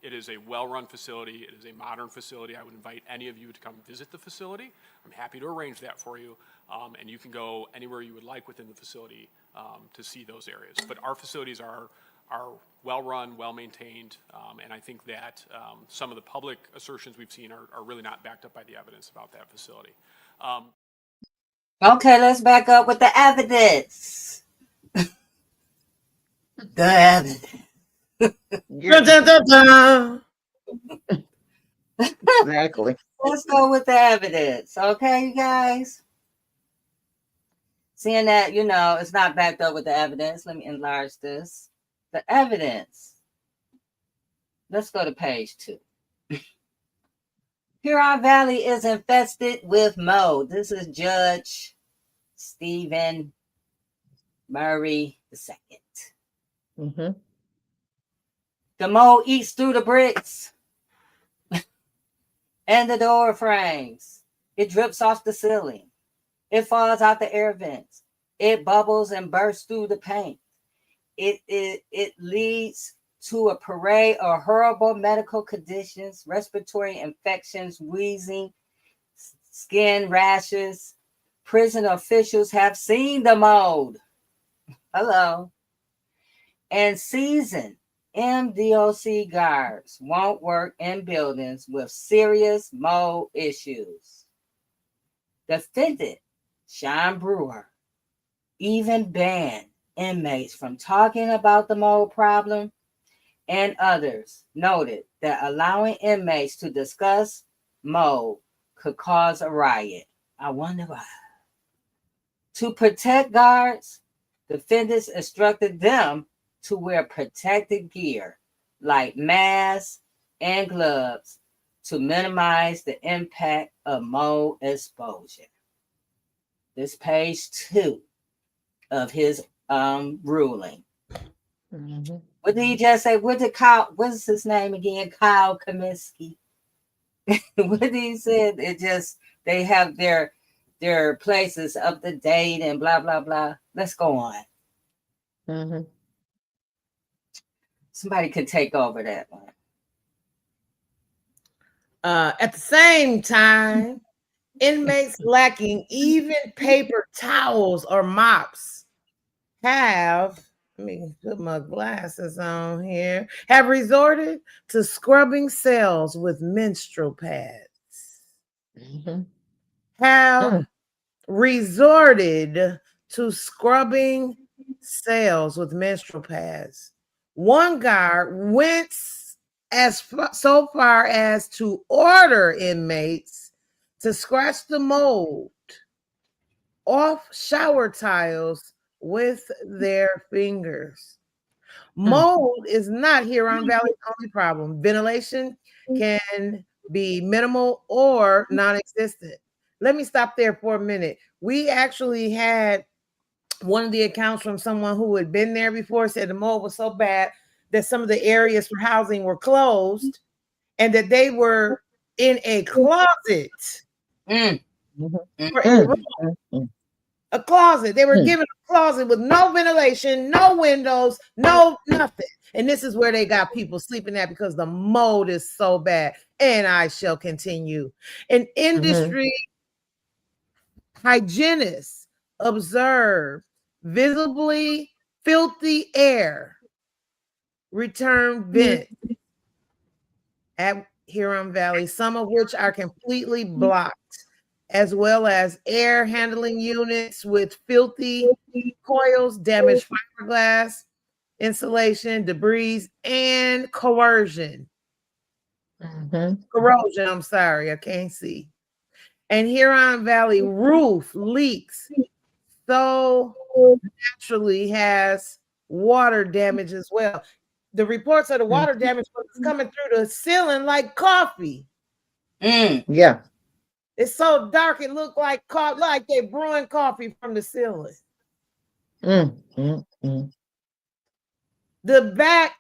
It is a well-run facility. It is a modern facility. I would invite any of you to come visit the facility. I'm happy to arrange that for you. And you can go anywhere you would like within the facility to see those areas. But our facilities are well-run, well-maintained, and I think that some of the public assertions we've seen are really not backed up by the evidence about that facility. Okay, let's back up with the evidence. The evidence. Exactly. Let's go with the evidence. Okay, you guys? Seeing that, it's not backed up with the evidence, let me enlarge this. The evidence. Let's go to page 2. Huron Valley is infested with mold. This is Judge Stephen Murray II. Mm-hmm. The mold eats through the bricks and the door frames. It drips off the ceiling. It falls out the air vents. It bubbles and bursts through the paint. It leads to a parade of horrible medical conditions, respiratory infections, wheezing, skin rashes. Prison officials have seen the mold. Hello. And seasoned MDOC guards won't work in buildings with serious mold issues. Defendant Sean Brewer even banned inmates from talking about the mold problem, and others noted that allowing inmates to discuss mold could cause a riot. I wonder why. To protect guards, defendants instructed them to wear protective gear like masks and gloves to minimize the impact of mold exposure. This page 2 of his ruling. Mm-hmm. What did he just say? What's his name again? Kyle Kaminsky. What did he say? It just, they have their places up to date and blah, blah, blah. Let's go on. Mm-hmm. Somebody could take over that one. At the same time, inmates lacking even paper towels or mops have, let me put my glasses on here, have resorted to scrubbing cells with menstrual pads. Mm-hmm. Have resorted to scrubbing cells with menstrual pads. One guard went so far as to order inmates to scratch the mold off shower tiles with their fingers. Mold is not Huron Valley's only problem. Ventilation can be minimal or non-existent. Let me stop there for a minute. We actually had one of the accounts from someone who had been there before, said the mold was so bad that some of the areas for housing were closed and that they were in a closet. A closet. They were given a closet with no ventilation, no windows, no nothing. And this is where they got people sleeping at because the mold is so bad. And I shall continue. An industry hygienist observed visibly filthy air return vent at Huron Valley, some of which are completely blocked, as well as air handling units with filthy coils, damaged fiberglass, insulation, debris, and corrosion. Corrosion, I'm sorry, I can't see. And Huron Valley roof leaks so naturally has water damage as well. The reports of the water damage was coming through the ceiling like coffee. Yeah. It's so dark it looked like they're brewing coffee from the ceiling. The back,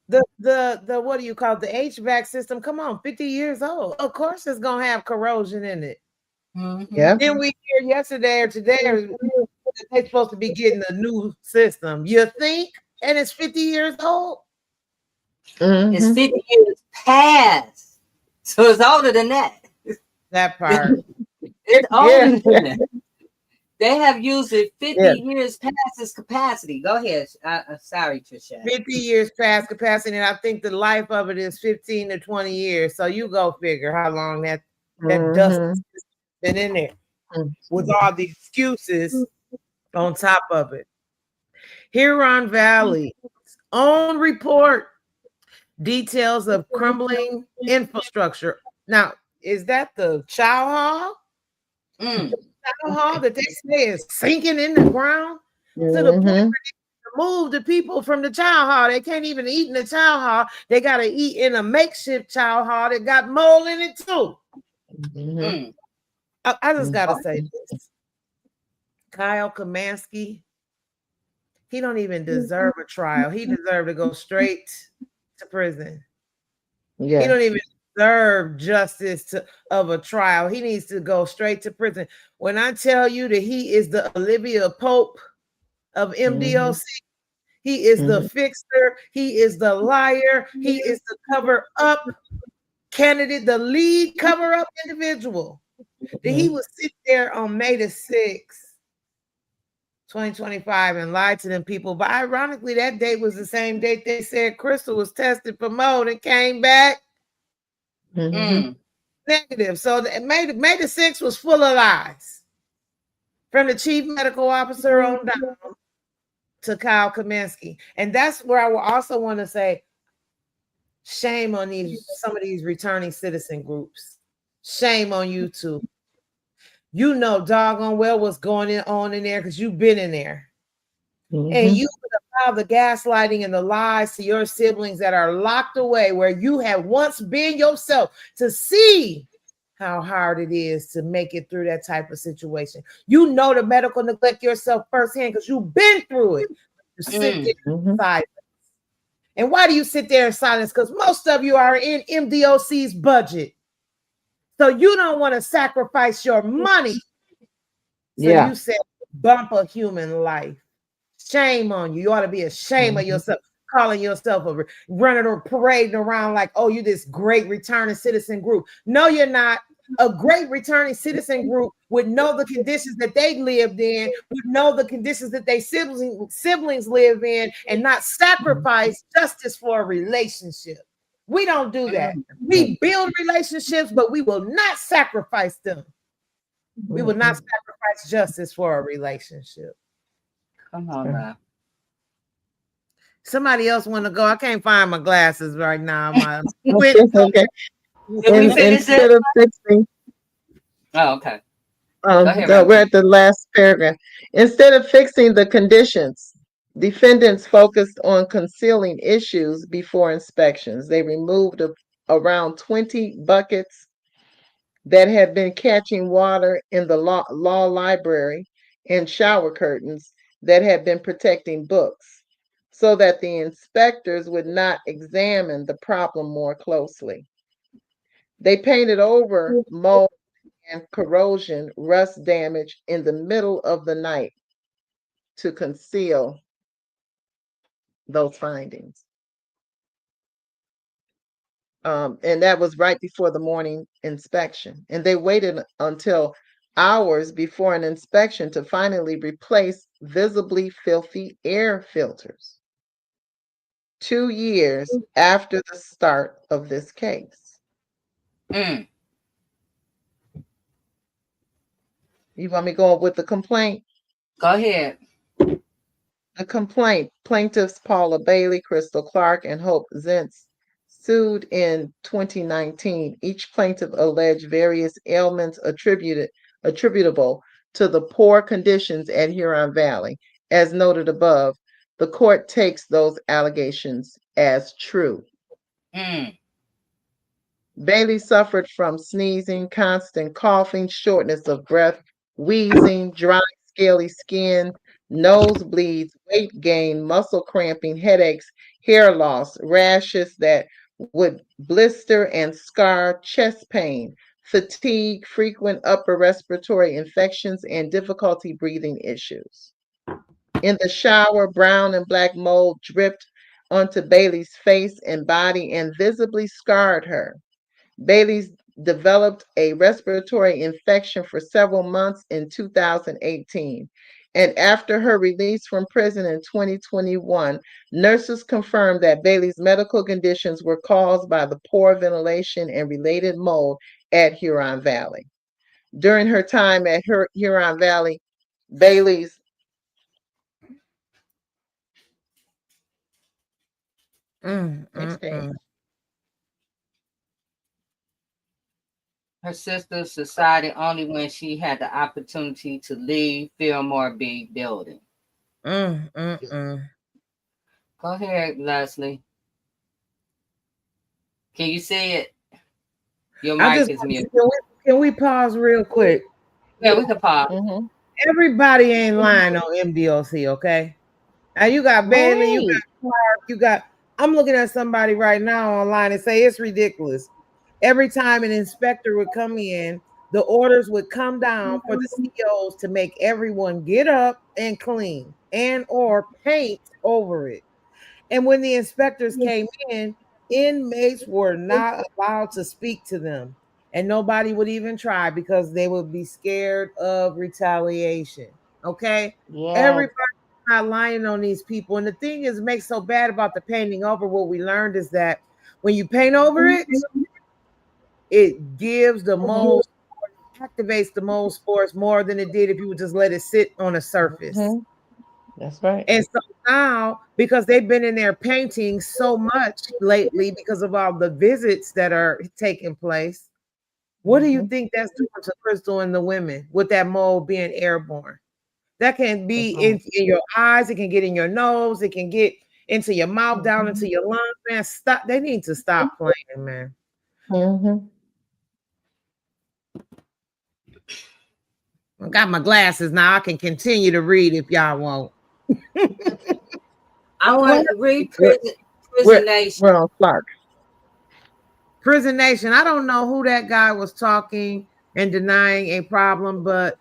the what do you call it? The HVAC system? Come on, 50 years old. Of course, it's gonna have corrosion in it. Yeah. Then we hear yesterday or today they're supposed to be getting a new system. You think? And it's 50 years old. It's 50 years past, so it's older than that. That part. It's older than that. They have used it 50 years past its capacity. Go ahead. Sorry, Trisha. 50 years past capacity, and I think the life of it is 15 to 20 years. So you go figure how long that dust has been in there with all the excuses on top of it. Huron Valley's own report details of crumbling infrastructure. Now, is that the chow hall? The chow hall that they say is sinking in the ground to the point where they move the people from the chow hall. They can't even eat in the chow hall. They got to eat in a makeshift chow hall that got mold in it too. I just got to say this. Kyle Kamansky, he don't even deserve a trial. He deserved to go straight to prison. Yeah. He don't even deserve justice of a trial. He needs to go straight to prison. When I tell you that he is the Olivia Pope of MDOC, he is the fixer, he is the liar, he is the cover-up candidate, the lead cover-up individual. That he would sit there on May the 6th, 2025 and lie to them people. But ironically, that date was the same date they said Crystal was tested for mold and came back negative. So May the 6th was full of lies. From the chief medical officer on down to Kyle Kaminsky. And that's where I will also want to say, shame on some of these returning citizen groups. Shame on you too. You know doggone well what's going on in there because you've been in there. And you would allow the gaslighting and the lies to your siblings that are locked away where you have once been yourself to see how hard it is to make it through that type of situation. You know the medical neglect yourself firsthand because you've been through it. You sit there in silence. And why do you sit there in silence? Because most of you are in MDOC's budget. So you don't want to sacrifice your money. So you said bump a human life. Shame on you. You ought to be ashamed of yourself, calling yourself running or parading around like, oh, you this great returning citizen group. No, you're not. A great returning citizen group would know the conditions that they lived in, would know the conditions that their siblings live in, and not sacrifice justice for a relationship. We don't do that. We build relationships, but we will not sacrifice them. We will not sacrifice justice for a relationship. Come on, man. Somebody else want to go? I can't find my glasses right now. Okay. Instead of fixing. Oh, okay. We're at the last paragraph. Instead of fixing the conditions, defendants focused on concealing issues before inspections. They removed around 20 buckets that had been catching water in the law library and shower curtains that had been protecting books so that the inspectors would not examine the problem more closely. They painted over mold and corrosion, rust damage in the middle of the night to conceal those findings. And that was right before the morning inspection. And they waited until hours before an inspection to finally replace visibly filthy air filters. 2 years after the start of this case. You want me to go with the complaint? Go ahead. The complaint, plaintiffs Paula Bailey, Crystal Clark, and Hope Zentz sued in 2019. Each plaintiff alleged various ailments attributable to the poor conditions at Huron Valley. As noted above, the court takes those allegations as true. Bailey suffered from sneezing, constant coughing, shortness of breath, wheezing, dry, scaly skin, nosebleeds, weight gain, muscle cramping, headaches, hair loss, rashes that would blister and scar, chest pain, fatigue, frequent upper respiratory infections, and difficulty breathing issues. In the shower, brown and black mold dripped onto Bailey's face and body and visibly scarred her. Bailey developed a respiratory infection for several months in 2018. And after her release from prison in 2021, nurses confirmed that Bailey's medical conditions were caused by the poor ventilation and related mold at Huron Valley. During her time at Huron Valley, Bailey's Her sisters decided only when she had the opportunity to leave Fillmore B building. Go ahead, Leslie. Can you see it? Your mic is muted. Can we pause real quick? Yeah, we can pause. Everybody ain't lying on MDOC, okay? Now you got Bailey, you got Clark, you got. I'm looking at somebody right now online and say it's ridiculous. Every time an inspector would come in, the orders would come down for the CEOs to make everyone get up and clean and or paint over it. And when the inspectors came in, inmates were not allowed to speak to them. And nobody would even try because they would be scared of retaliation. Okay? Yeah. Everybody's not lying on these people. And the thing is, makes so bad about the painting over, what we learned is that when you paint over it, it gives the mold, activates the mold spores more than it did if you would just let it sit on a surface. That's right. And so now, because they've been in there painting so much lately because of all the visits that are taking place, what do you think that's doing to Crystal and the women with that mold being airborne? That can be in your eyes, it can get in your nose, it can get into your mouth, down into your lungs, man. Stop. They need to stop playing, man. I got my glasses now. I can continue to read if y'all won't. I want to read Prison Nation. We're on Clark. Prison Nation. I don't know who that guy was talking and denying a problem, but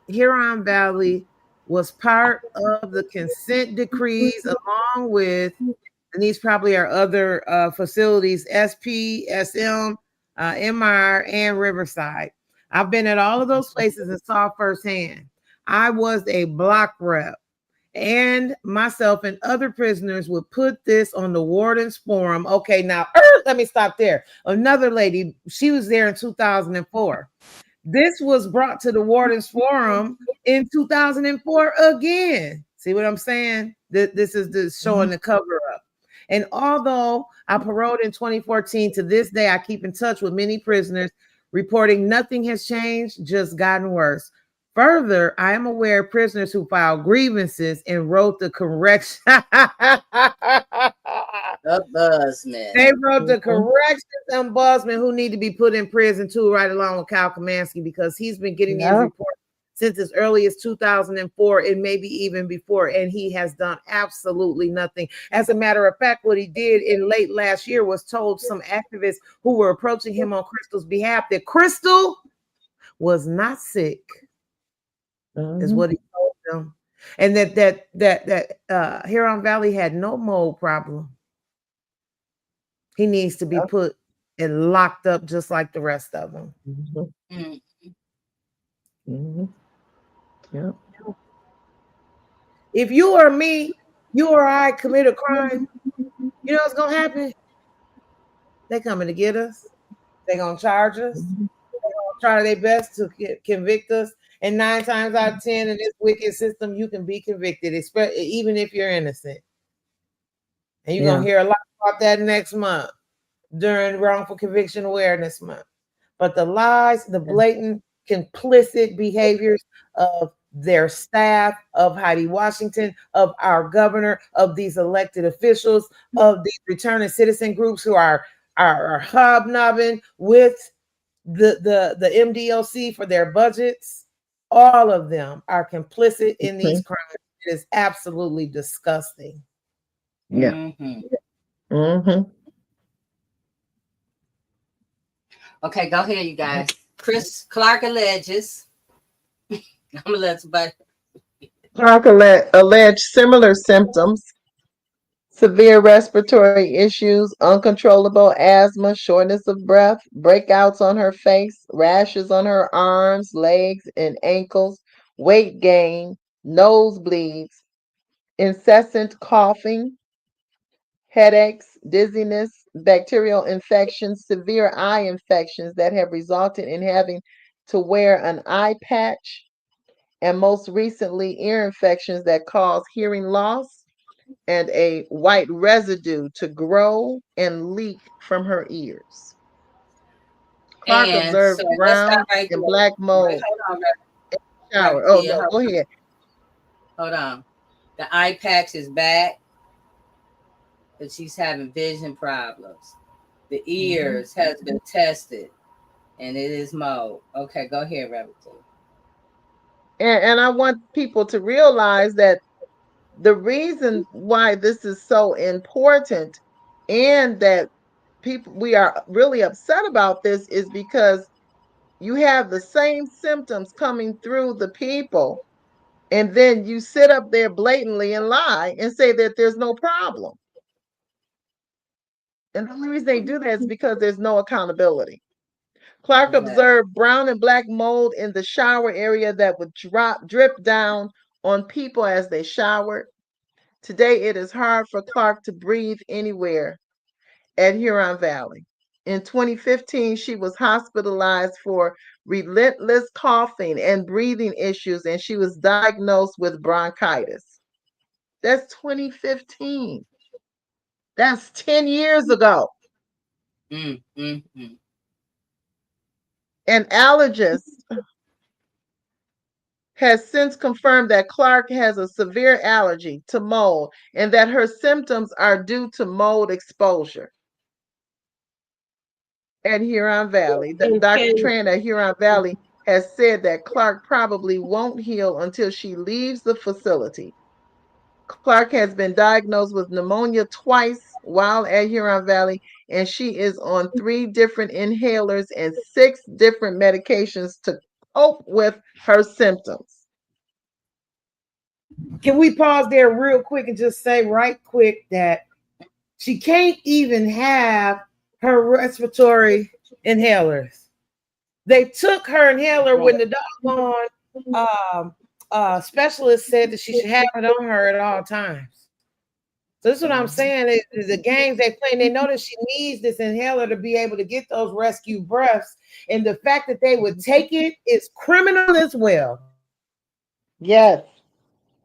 Huron Valley was part of the consent decrees along with, and these probably are other facilities, SP, SM, MR, and Riverside. I've been at all of those places and saw firsthand. I was a block rep, and myself and other prisoners would put this on the warden's forum. Okay, now let me stop there. Another lady, she was there in 2004. This was brought to the warden's forum in 2004 again. See what I'm saying? This is showing the cover up. And although I paroled in 2014, to this day, I keep in touch with many prisoners reporting nothing has changed, just gotten worse. Further, I am aware of prisoners who filed grievances and wrote the correction. Ombudsman. They wrote the corrections ombudsman who need to be put in prison too, right along with Kyle Kamansky, because he's been getting these reports since as early as 2004 and maybe even before, and he has done absolutely nothing. As a matter of fact, what he did in late last year was told some activists who were approaching him on Crystal's behalf that Crystal was not sick, is what he told them, and that Huron Valley had no mold problem. He needs to be put and locked up just like the rest of them. Yeah. If you or me, you or I commit a crime, you know what's gonna happen? They coming to get us. They gonna charge us. They gonna try their best to convict us. And 9 times out of 10 in this wicked system, you can be convicted, even if you're innocent. And you're gonna hear a lot about that next month during Wrongful Conviction Awareness Month. But the lies, the blatant, complicit behaviors of their staff, of Heidi Washington, of our governor, of these elected officials, of these returning citizen groups who are hobnobbing with the MDOC for their budgets, all of them are complicit in these crimes. It is absolutely disgusting. Yeah. Okay, go ahead, you guys. Chris Clark alleges. I'm gonna let somebody. Clark alleged similar symptoms: severe respiratory issues, uncontrollable asthma, shortness of breath, breakouts on her face, rashes on her arms, legs, and ankles, weight gain, nosebleeds, incessant coughing, headaches, dizziness, bacterial infections, severe eye infections that have resulted in having to wear an eye patch, and most recently, ear infections that cause hearing loss and a white residue to grow and leak from her ears. Clark observed brown and black mold. Shower. Oh, no, go ahead. Hold on. The eye patch is back, but she's having vision problems. The ears has been tested, and it is mold. Okay, go ahead, Reverend. And I want people to realize that the reason why this is so important and that people we are really upset about this is because you have the same symptoms coming through the people, and then you sit up there blatantly and lie and say that there's no problem. And the only reason they do that is because there's no accountability. Clark observed brown and black mold in the shower area that would drip down on people as they showered. Today, it is hard for Clark to breathe anywhere at Huron Valley. In 2015, she was hospitalized for relentless coughing and breathing issues, and she was diagnosed with bronchitis. That's 2015. That's 10 years ago. An allergist has since confirmed that Clark has a severe allergy to mold and that her symptoms are due to mold exposure at Huron Valley. Dr. Tran at Huron Valley has said that Clark probably won't heal until she leaves the facility. Clark has been diagnosed with pneumonia twice while at Huron Valley, and she is on 3 different inhalers and 6 different medications to cope with her symptoms. Can we pause there real quick and just say right quick that she can't even have her respiratory inhalers. They took her inhaler when the doggone specialist said that she should have it on her at all times. So this is what I'm saying. Is the games they play, and they know that she needs this inhaler to be able to get those rescue breaths. And the fact that they would take it is criminal as well. Yes.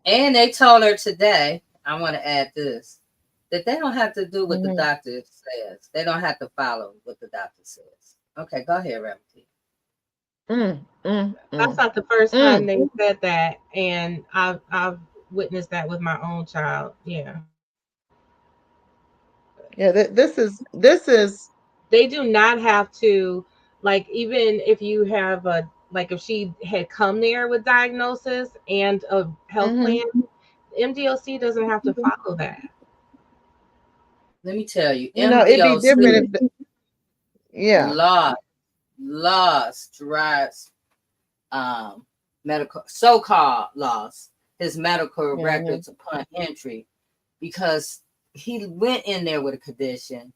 And they told her today, I want to add this, that they don't have to do what the doctor says. They don't have to follow what the doctor says. Okay, go ahead, Reverend. That's not the first time they said that, and I've witnessed that with my own child. Yeah. Yeah, this is. They do not have to, like, even if you have like if she had come there with diagnosis and a health plan, MDOC doesn't have to follow that. Let me tell you, MDOC, it'd be different if laws drives medical so-called laws, his medical records upon entry, because he went in there with a condition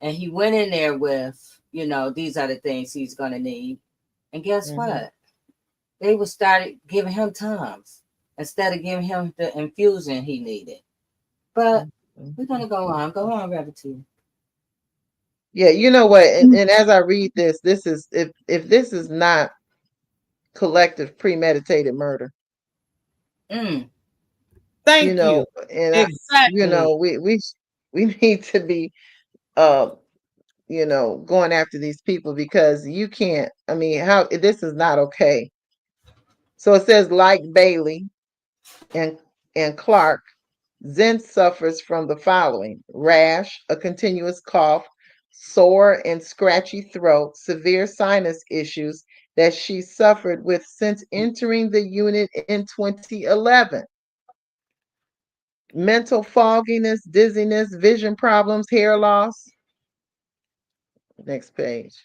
and he went in there with, these are the things he's going to need. And guess what? They would start giving him times instead of giving him the infusion he needed. But we're going to go on. Go on, Reverend. Yeah, you know what? And as I read this is, if this is not collective premeditated murder. Thank you. And exactly. We need to be going after these people, because you can't, how this is not okay. So it says, like Bailey and Clark, Zen suffers from the following: rash, a continuous cough, sore and scratchy throat, severe sinus issues that she suffered with since entering the unit in 2011. Mental fogginess, dizziness, vision problems, hair loss. Next page.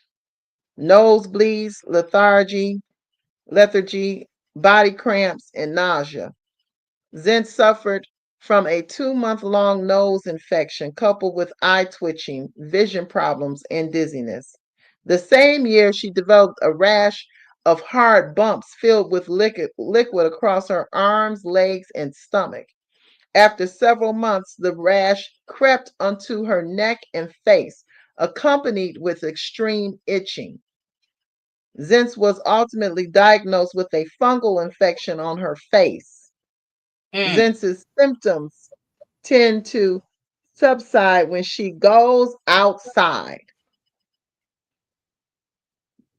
Nosebleeds, lethargy, body cramps, and nausea. Zen suffered from a 2-month-long nose infection coupled with eye twitching, vision problems, and dizziness. The same year, she developed a rash of hard bumps filled with liquid across her arms, legs, and stomach. After several months, the rash crept onto her neck and face, accompanied with extreme itching. Zentz was ultimately diagnosed with a fungal infection on her face. Zentz's symptoms tend to subside when she goes outside.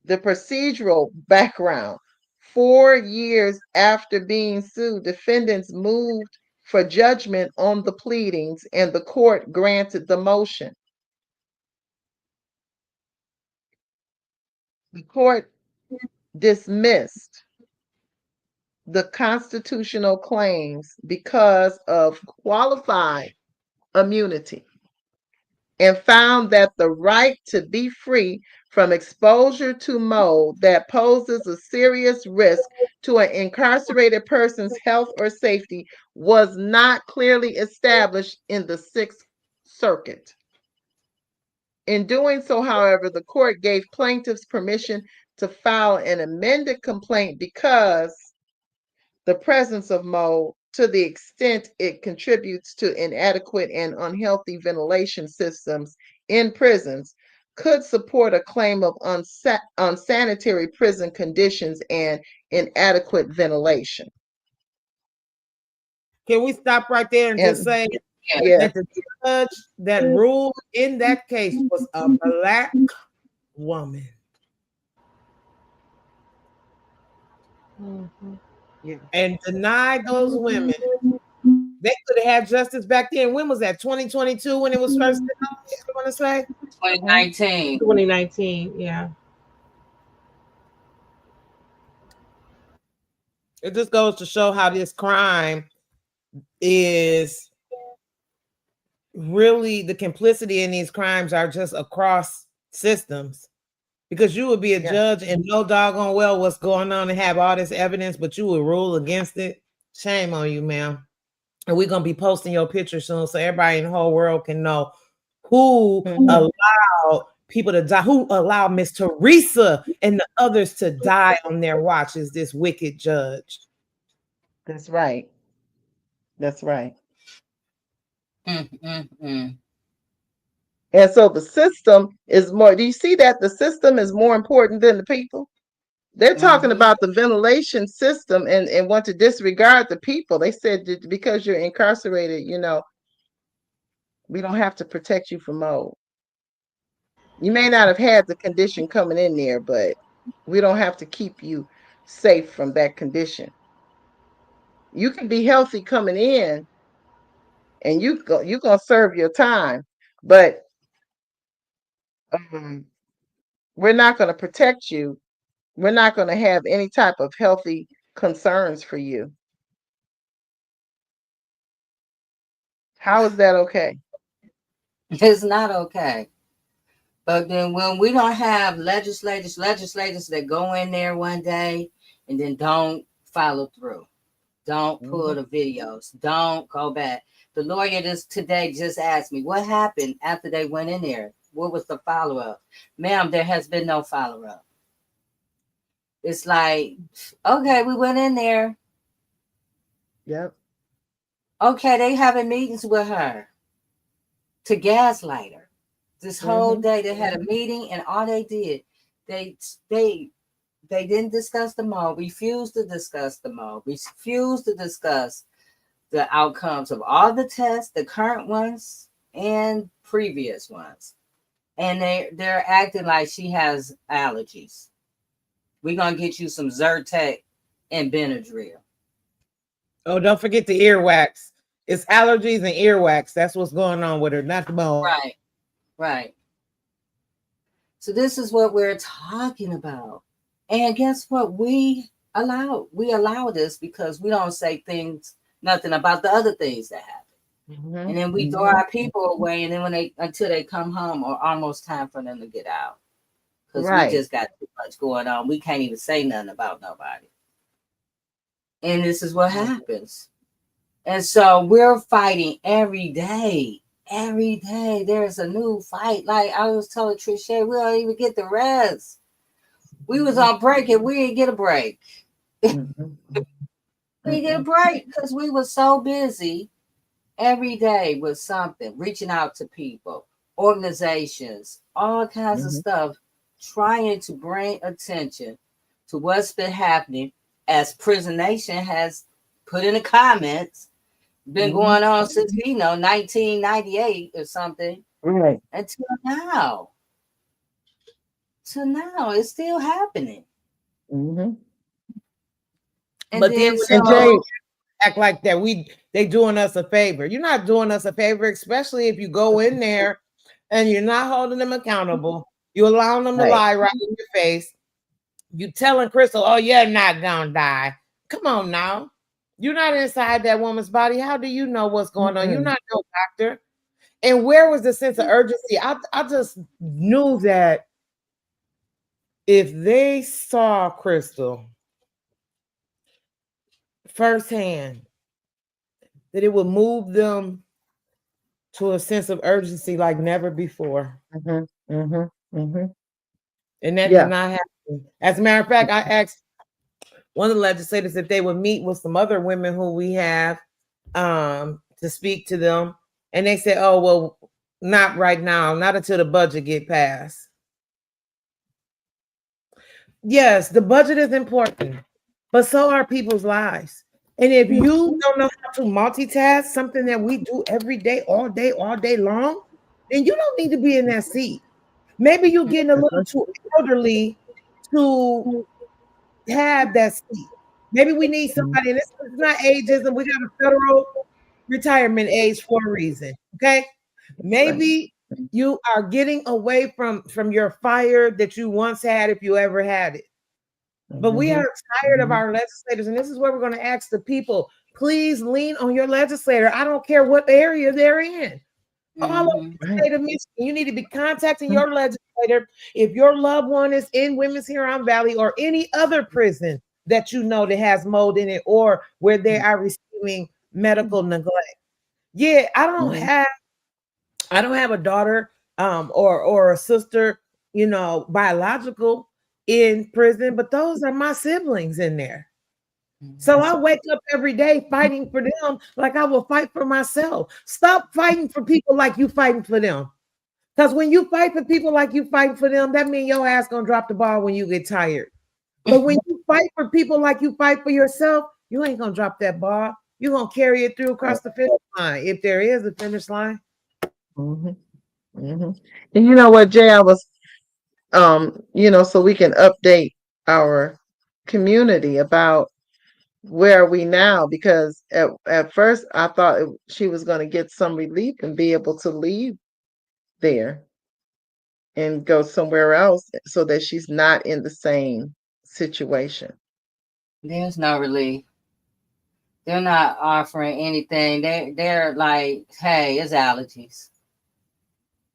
The procedural background: 4 years after being sued, defendants moved for judgment on the pleadings, and the court granted the motion. The court dismissed the constitutional claims because of qualified immunity and found that the right to be free from exposure to mold that poses a serious risk to an incarcerated person's health or safety was not clearly established in the Sixth Circuit. In doing so, however, the court gave plaintiffs permission to file an amended complaint because the presence of mold, to the extent it contributes to inadequate and unhealthy ventilation systems in prisons, could support a claim of unsanitary prison conditions and inadequate ventilation. Can we stop right there and just say that the judge that ruled in that case was a Black woman? Yeah. And denied those women. They could have had justice back then. When was that? 2022 when it was first? I want to say 2019. 2019, yeah. It just goes to show how this crime is really, the complicity in these crimes are just across systems. Because you would be a judge and know doggone well what's going on and have all this evidence, but you would rule against it. Shame on you, ma'am. And we're going to be posting your picture soon so everybody in the whole world can know who allowed people to die, who allowed Miss Teresa and the others to die on their watch, is this wicked judge. That's right. That's right. Mm-mm-mm. And so the system is more, do you see that the system is more important than the people? They're talking about the ventilation system and want to disregard the people. They said that because you're incarcerated, you know, we don't have to protect you from mold. You may not have had the condition coming in there, but we don't have to keep you safe from that condition. You can be healthy coming in and you're gonna serve your time, but we're not going to protect you. We're not going to have any type of healthy concerns for you. How is that okay? It's not okay. But then when we don't have legislators that go in there one day and then don't follow through, don't pull the videos, don't go back. The lawyer today just asked me, what happened after they went in there? What was the follow-up? Ma'am, there has been no follow-up. It's like, okay, we went in there. Yep. Okay, they having meetings with her to gaslight her. This whole day they had a meeting and all they did, they didn't discuss the mold, refused to discuss the mold, refused to discuss the outcomes of all the tests, the current ones and previous ones. And they're acting like she has allergies. We're going to get you some Zyrtec and Benadryl. Oh, don't forget the earwax. It's allergies and earwax. That's what's going on with her, not the mold. Right, right. So this is what we're talking about. And guess what? We allow this because we don't say nothing about the other things that happen. And then we throw our people away, and then until they come home or almost time for them to get out. Because we just got too much going on. We can't even say nothing about nobody. And this is what happens. And so we're fighting every day. Every day there's a new fight. Like I was telling Trisha, we don't even get the rest. We was on break and we didn't get a break. We didn't get a break because we were so busy every day with something, reaching out to people, organizations, all kinds of stuff, trying to bring attention to what's been happening, as Prison Nation has put in the comments, been going on since 1998 or something, right? Until now. So now it's still happening. And but then act like that they doing us a favor. You're not doing us a favor, especially if you go in there and you're not holding them accountable. You allowing them to lie right in your face. You telling Crystal, oh, you're not gonna die. Come on now. You're not inside that woman's body. How do you know what's going on? You're not no doctor. And where was the sense of urgency? I just knew that if they saw Crystal firsthand, that it would move them to a sense of urgency like never before. And that did not happen. As a matter of fact, I asked one of the legislators if they would meet with some other women who we have to speak to them. And they said, oh, well, not right now, not until the budget get passed. Yes, the budget is important, but so are people's lives. And if you don't know how to multitask, something that we do every day, all day long, then you don't need to be in that seat. Maybe you're getting a little too elderly to have that seat. Maybe we need somebody, and this is not ageism, we got a federal retirement age for a reason. Okay. Maybe you are getting away from your fire that you once had, if you ever had it. But we are tired of our legislators, and this is where we're going to ask the people, please lean on your legislator. I don't care what area they're in. All over the state of Michigan, you need to be contacting your legislator if your loved one is in Women's Huron Valley or any other prison that you know that has mold in it, or where they are receiving medical neglect. Yeah, I don't have a daughter or a sister, biological in prison, but those are my siblings in there. So I wake up every day fighting for them like I will fight for myself. Stop fighting for people like you fighting for them. Because when you fight for people like you fighting for them, that means your ass gonna drop the ball when you get tired. But when you fight for people like you fight for yourself, you ain't gonna drop that ball. You're gonna carry it through across the finish line, if there is a finish line. And you know what, Jay, I was so we can update our community about where are we now, because at first I thought she was going to get some relief and be able to leave there and go somewhere else so that she's not in the same situation. There's no relief. They're not offering anything. They're like, hey, it's allergies.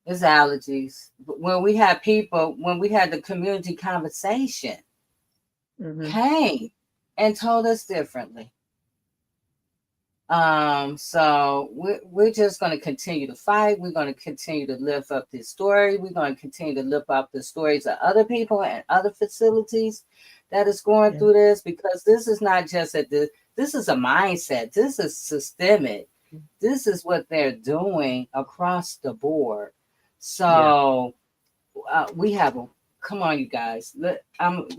It's allergies. When we had the community conversation, came and told us differently. So we're just going to continue to fight. We're going to continue to lift up this story. We're going to continue to lift up the stories of other people and other facilities that is going through this, because this is not just this is a mindset. This is systemic. This is what they're doing across the board. So we have come on, you guys. Let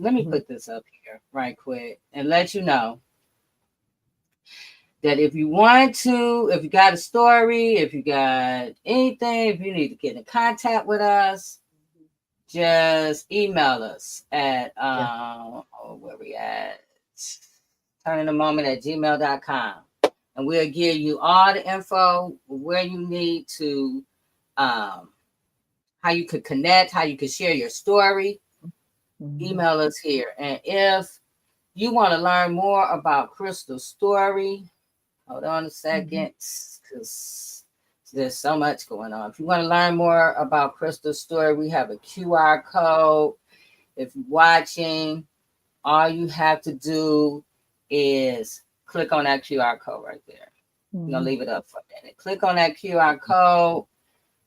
me put this up here right quick and let you know that if you want to, if you got a story, if you got anything, if you need to get in contact with us, just email us at where we at, turningthemoment@gmail.com. And we'll give you all the info where you need to, how you could connect, how you could share your story. Email us here. And if you want to learn more about Crystal's story, hold on a second, because there's so much going on. If you want to learn more about Crystal's story, we have a QR code. If you're watching, all you have to do is click on that QR code right there. I'm going to leave it up for a minute. Click on that QR code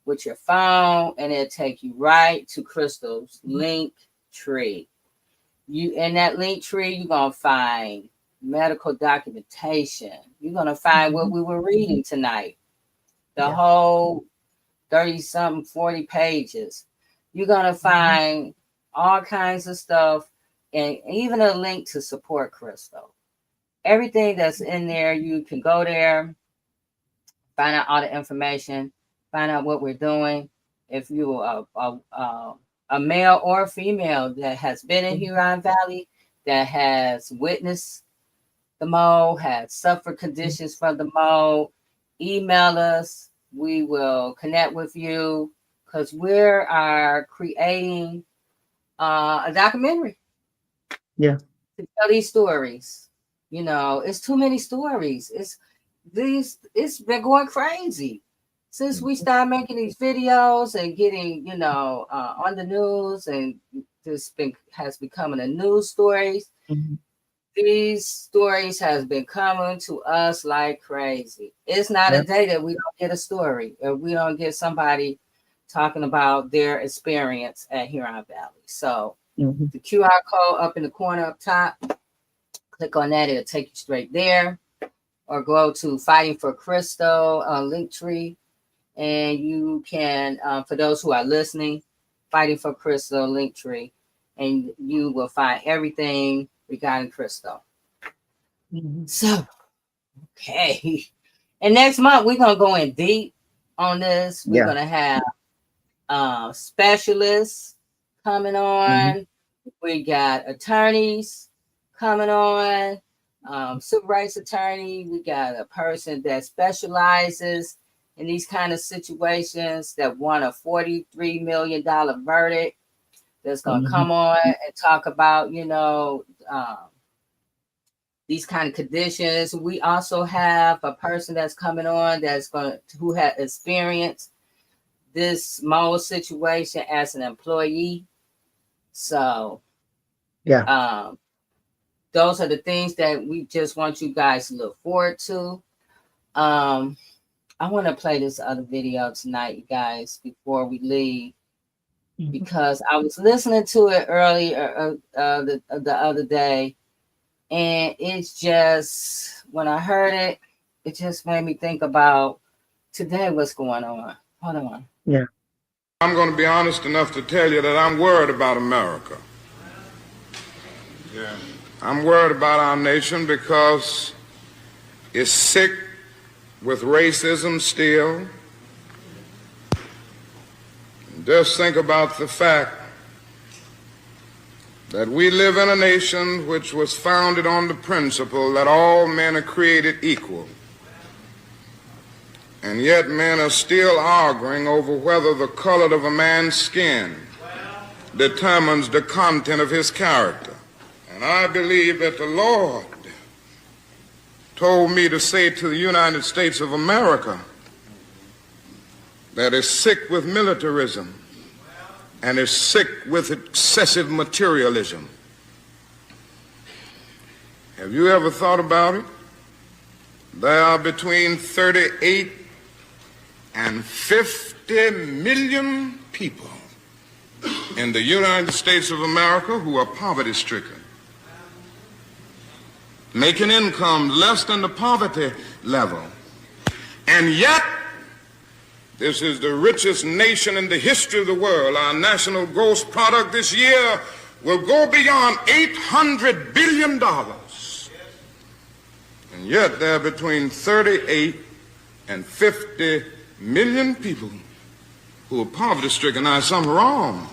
with your phone, and it'll take you right to Crystal's link tree. In that link tree, you're going to find medical documentation. You're going to find what we were reading tonight, the whole 30-something, 40 pages. You're going to find all kinds of stuff, and even a link to support Crystal. Everything that's in there, you can go there, find out all the information, find out what we're doing. If you are a male or a female that has been in Huron Valley, that has witnessed the mold, has suffered conditions from the mold, email us. We will connect with you, because we are creating a documentary. To tell these stories. You know, it's too many stories. It's been going crazy since we started making these videos and getting, you know, on the news, and this has become a news stories. Mhm. These stories has been coming to us like crazy. It's not a Yep. day that we don't get a story or we don't get somebody talking about their experience at Huron Valley. So Mhm. the QR code up in the corner up top, click on that, it'll take you straight there. Or go to Fighting for Crystal Linktree, and you can, for those who are listening, Fighting for Crystal Linktree, and you will find everything regarding Crystal. Mhm. So, okay. And next month, we're going to go in deep on this. We're Yeah. going to have specialists coming on. We got attorneys coming on, civil rights attorney. We got a person that specializes in these kind of situations that won a $43 million verdict that's going to come on and talk about, you know, these kind of conditions. We also have a person that's coming on who has experienced this mold situation as an employee. So, Yeah. those are the things that we just want you guys to look forward to. I want to play this other video tonight, you guys, before we leave, because I was listening to it earlier the other day, and it's just, when I heard it, it just made me think about today, what's going on. Hold on. Yeah. I'm going to be honest enough to tell you that I'm worried about America. Yeah. I'm worried about our nation because it's sick with racism still. Just think about the fact that we live in a nation which was founded on the principle that all men are created equal. And yet men are still arguing over whether the color of a man's skin determines the content of his character. And I believe that the Lord told me to say to the United States of America that is sick with militarism and is sick with excessive materialism. Have you ever thought about it? There are between 38 and 50 million people in the United States of America who are poverty-stricken, make an income less than the poverty level. And yet, this is the richest nation in the history of the world. Our national gross product this year will go beyond $800 billion. And yet, there are between 38 and 50 million people who are poverty-stricken. Now, something wrong.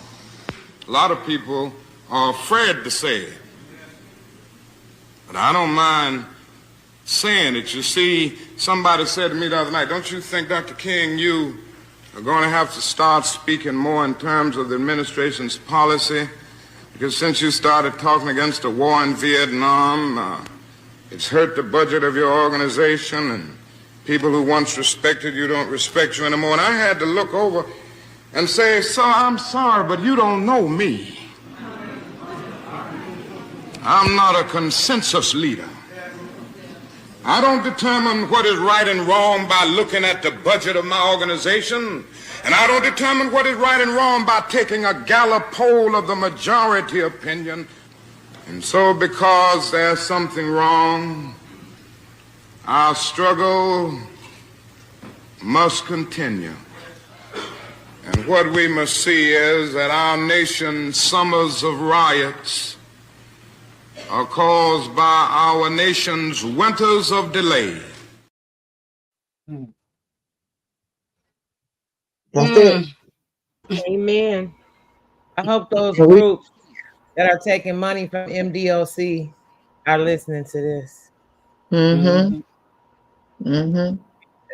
A lot of people are afraid to say it. But I don't mind saying it. You see, somebody said to me the other night, don't you think, Dr. King, you are going to have to start speaking more in terms of the administration's policy? Because since you started talking against the war in Vietnam, it's hurt the budget of your organization, and people who once respected you don't respect you anymore. And I had to look over and say, sir, I'm sorry, but you don't know me. I'm not a consensus leader. I don't determine what is right and wrong by looking at the budget of my organization, and I don't determine what is right and wrong by taking a Gallup poll of the majority opinion. And so, because there's something wrong, our struggle must continue. And what we must see is that our nation's summers of riots are caused by our nation's winters of delay. That's it. Amen. I hope those groups that are taking money from MDOC are listening to this. Mm-hmm.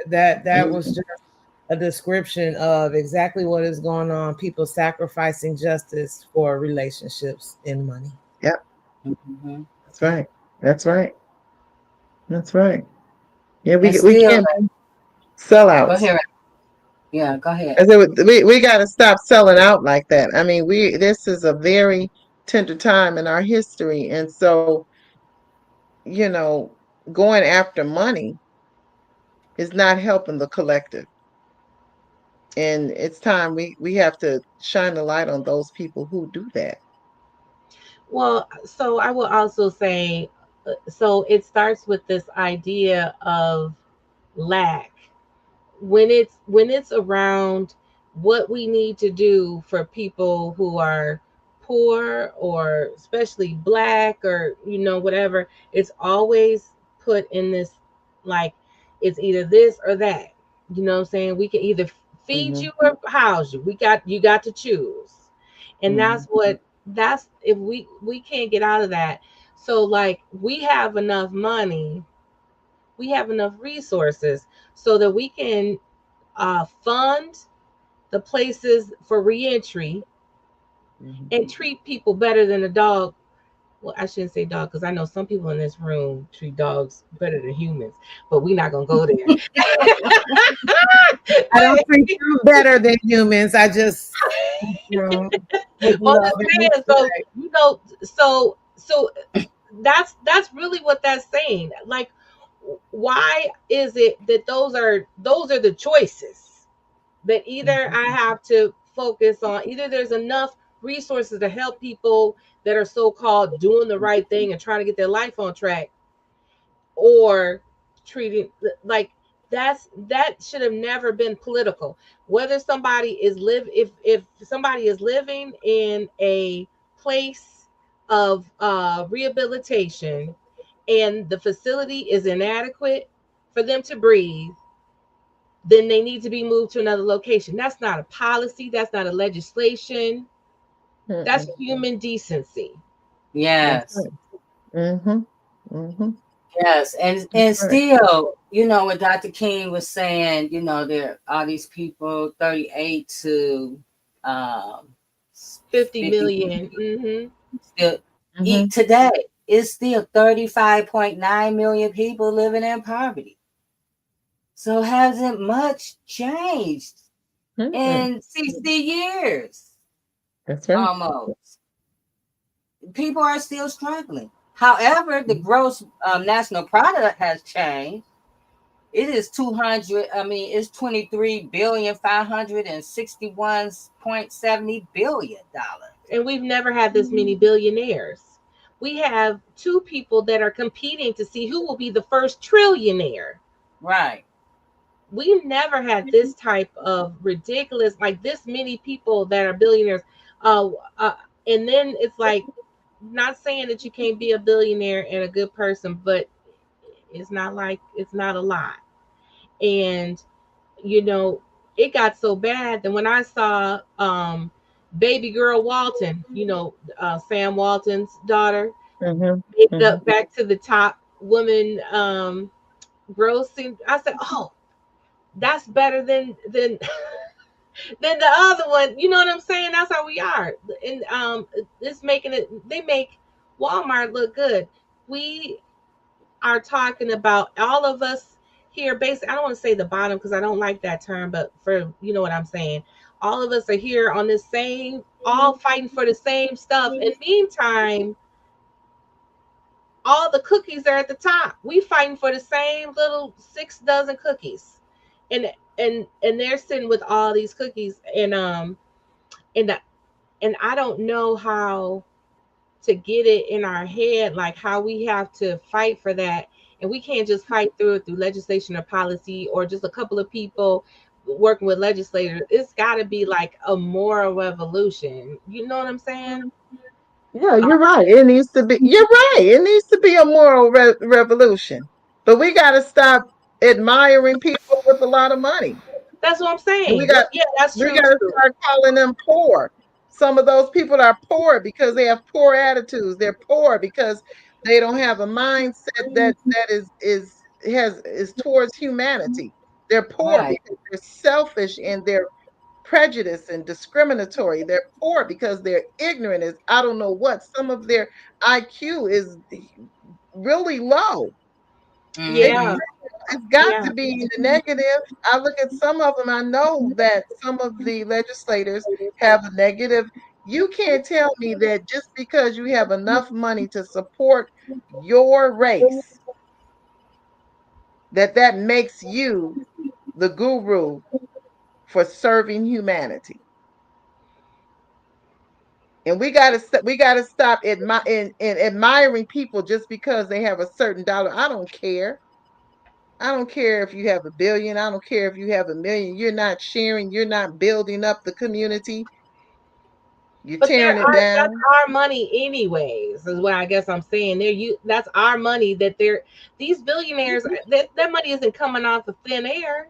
That was just a description of exactly what is going on. People sacrificing justice for relationships and money. Yep. That's right. That's right. That's right. Yeah, And we still, can't go sellouts. ahead. Yeah, go ahead. I said, we got to stop selling out like that. I mean, this is a very tender time in our history, and so you know, going after money is not helping the collective. And it's time we have to shine the light on those people who do that. Well, so I will also say, so it starts with this idea of lack. When it's around what we need to do for people who are poor, or especially black, or whatever, it's always put in this, like, it's either this or that. You know what I'm saying? We can either feed Mm-hmm. you or house you. You got to choose. And Mm-hmm. that's if we can't get out of that. So, like, we have enough money, we have enough resources so that we can fund the places for reentry Mm-hmm. and treat people better than a dog. Well, I shouldn't say dog, because I know some people in this room treat dogs better than humans, but we're not gonna go there. I don't treat you better than humans. I just I'm just saying, so that's really what that's saying. Like, why is it that those are the choices that either I have to focus on, either there's enough resources to help people that are so-called doing the right thing and trying to get their life on track, or treating, like, that should have never been political. Whether somebody is if somebody is living in a place of rehabilitation and the facility is inadequate for them to breathe, then they need to be moved to another location. That's not a policy. That's not a legislation. That's Mm-mm. human decency. That's Yes. right. Mm-hmm. Mm-hmm. Yes, That's and right. still, what Dr. King was saying, there are these people 38 to um 50 50 million. Mm-hmm. still Mm-hmm. eat today. It's still 35.9 million people living in poverty. So hasn't much changed Mm-mm. in 60 years That's right. almost. People are still struggling. However, the gross national product has changed. It is 200. I mean, it's 23,561.70 billion dollars. And we've never had this many billionaires. We have two people that are competing to see who will be the first trillionaire. Right. We've never had this type of ridiculous, like, this many people that are billionaires. Uh, uh, and then it's like, not saying that you can't be a billionaire and a good person, but it's not a lot. And it got so bad that when I saw baby girl Walton, Sam Walton's daughter, Mm-hmm. made it Mm-hmm. up back to the top woman grossing, I said, oh, that's better than than the other one. You know what I'm saying? That's how we are. And it's making it, they make Walmart look good. We are talking about, all of us here, basically, I don't want to say the bottom because I don't like that term, but for, you know what I'm saying, all of us are here on this same, all fighting for the same stuff. And meantime, all the cookies are at the top. We fighting for the same little 6 dozen cookies, and they're sitting with all these cookies, and the, and I don't know how to get it in our head, like, how we have to fight for that. And we can't just fight through it through legislation or policy, or just a couple of people working with legislators. It's got to be like a moral revolution. You know what I'm saying? Yeah, you're right. It needs to be. You're right. It needs to be a moral revolution. But we got to stop admiring people with a lot of money. That's what I'm And we saying. got Yeah, that's we true got to too. start calling them poor. Some of those people are poor because they have poor attitudes. They're poor because they don't have a mindset that is towards humanity. They're poor Right. because they're selfish and they're prejudiced and discriminatory. They're poor because they're ignorant as I don't know what. Some of their IQ is really low. Yeah. It's got Yeah. to be in the negative. I look at some of them. I know that some of the legislators have a negative. You can't tell me that just because you have enough money to support your race, that makes you the guru for serving humanity. And we gotta stop admiring people just because they have a certain dollar. I don't care. I don't care if you have $1 billion. I don't care if you have $1 million. You're not sharing. You're not building up the community. You're But tearing it that's down. our money anyways, is what I guess I'm saying. That's our money that these billionaires, that money isn't coming off of thin air.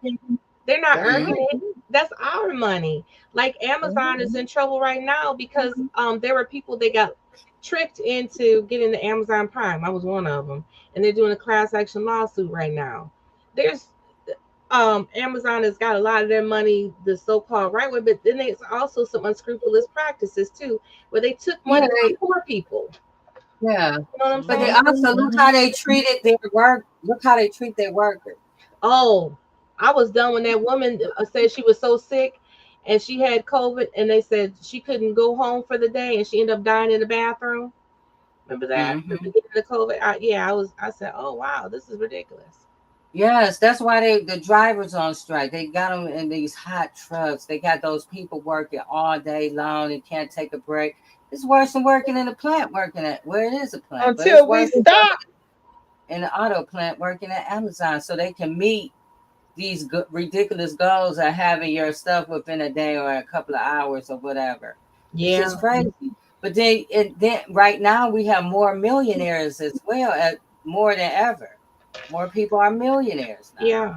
They're not That's earning right. it. That's our money. Like Amazon is in trouble right now because there were people that got tricked into getting the Amazon Prime. I was one of them, and they're doing a class action lawsuit right now. There's Amazon has got a lot of their money the so-called right way, but then there's also some unscrupulous practices too, where they took money from poor people. Yeah. You know what I'm But they saying? also look how they treated their work. Look how they treat their workers. Oh, I was done when that woman said she was so sick and she had COVID, and they said she couldn't go home for the day, and she ended up dying in the bathroom. Remember that? The beginning of COVID. I said, oh wow, this is ridiculous. Yes, that's why the drivers on strike. They got them in these hot trucks. They got those people working all day long and can't take a break. It's worse than working in a plant, working at where it is a plant, but it's Until we worse than stop. in an auto plant working at Amazon, so they can meet these ridiculous goals of having your stuff within a day or a couple of hours or whatever. It's just crazy. But then right now we have more millionaires as well, more than ever. More people are millionaires now. Yeah.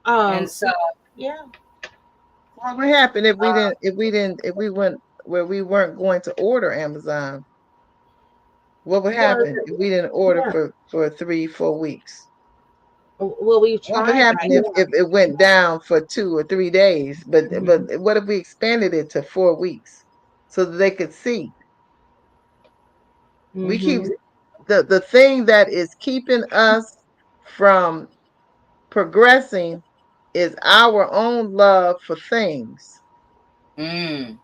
And so yeah. What would happen if we went where we weren't going to order Amazon? What would happen if we didn't order for 3-4 weeks? Well, we've What would tried happen if it went down for 2 or 3 days? But what if we expanded it to 4 weeks so that they could see? We keep the thing that is keeping us from progressing is our own love for things. Yeah,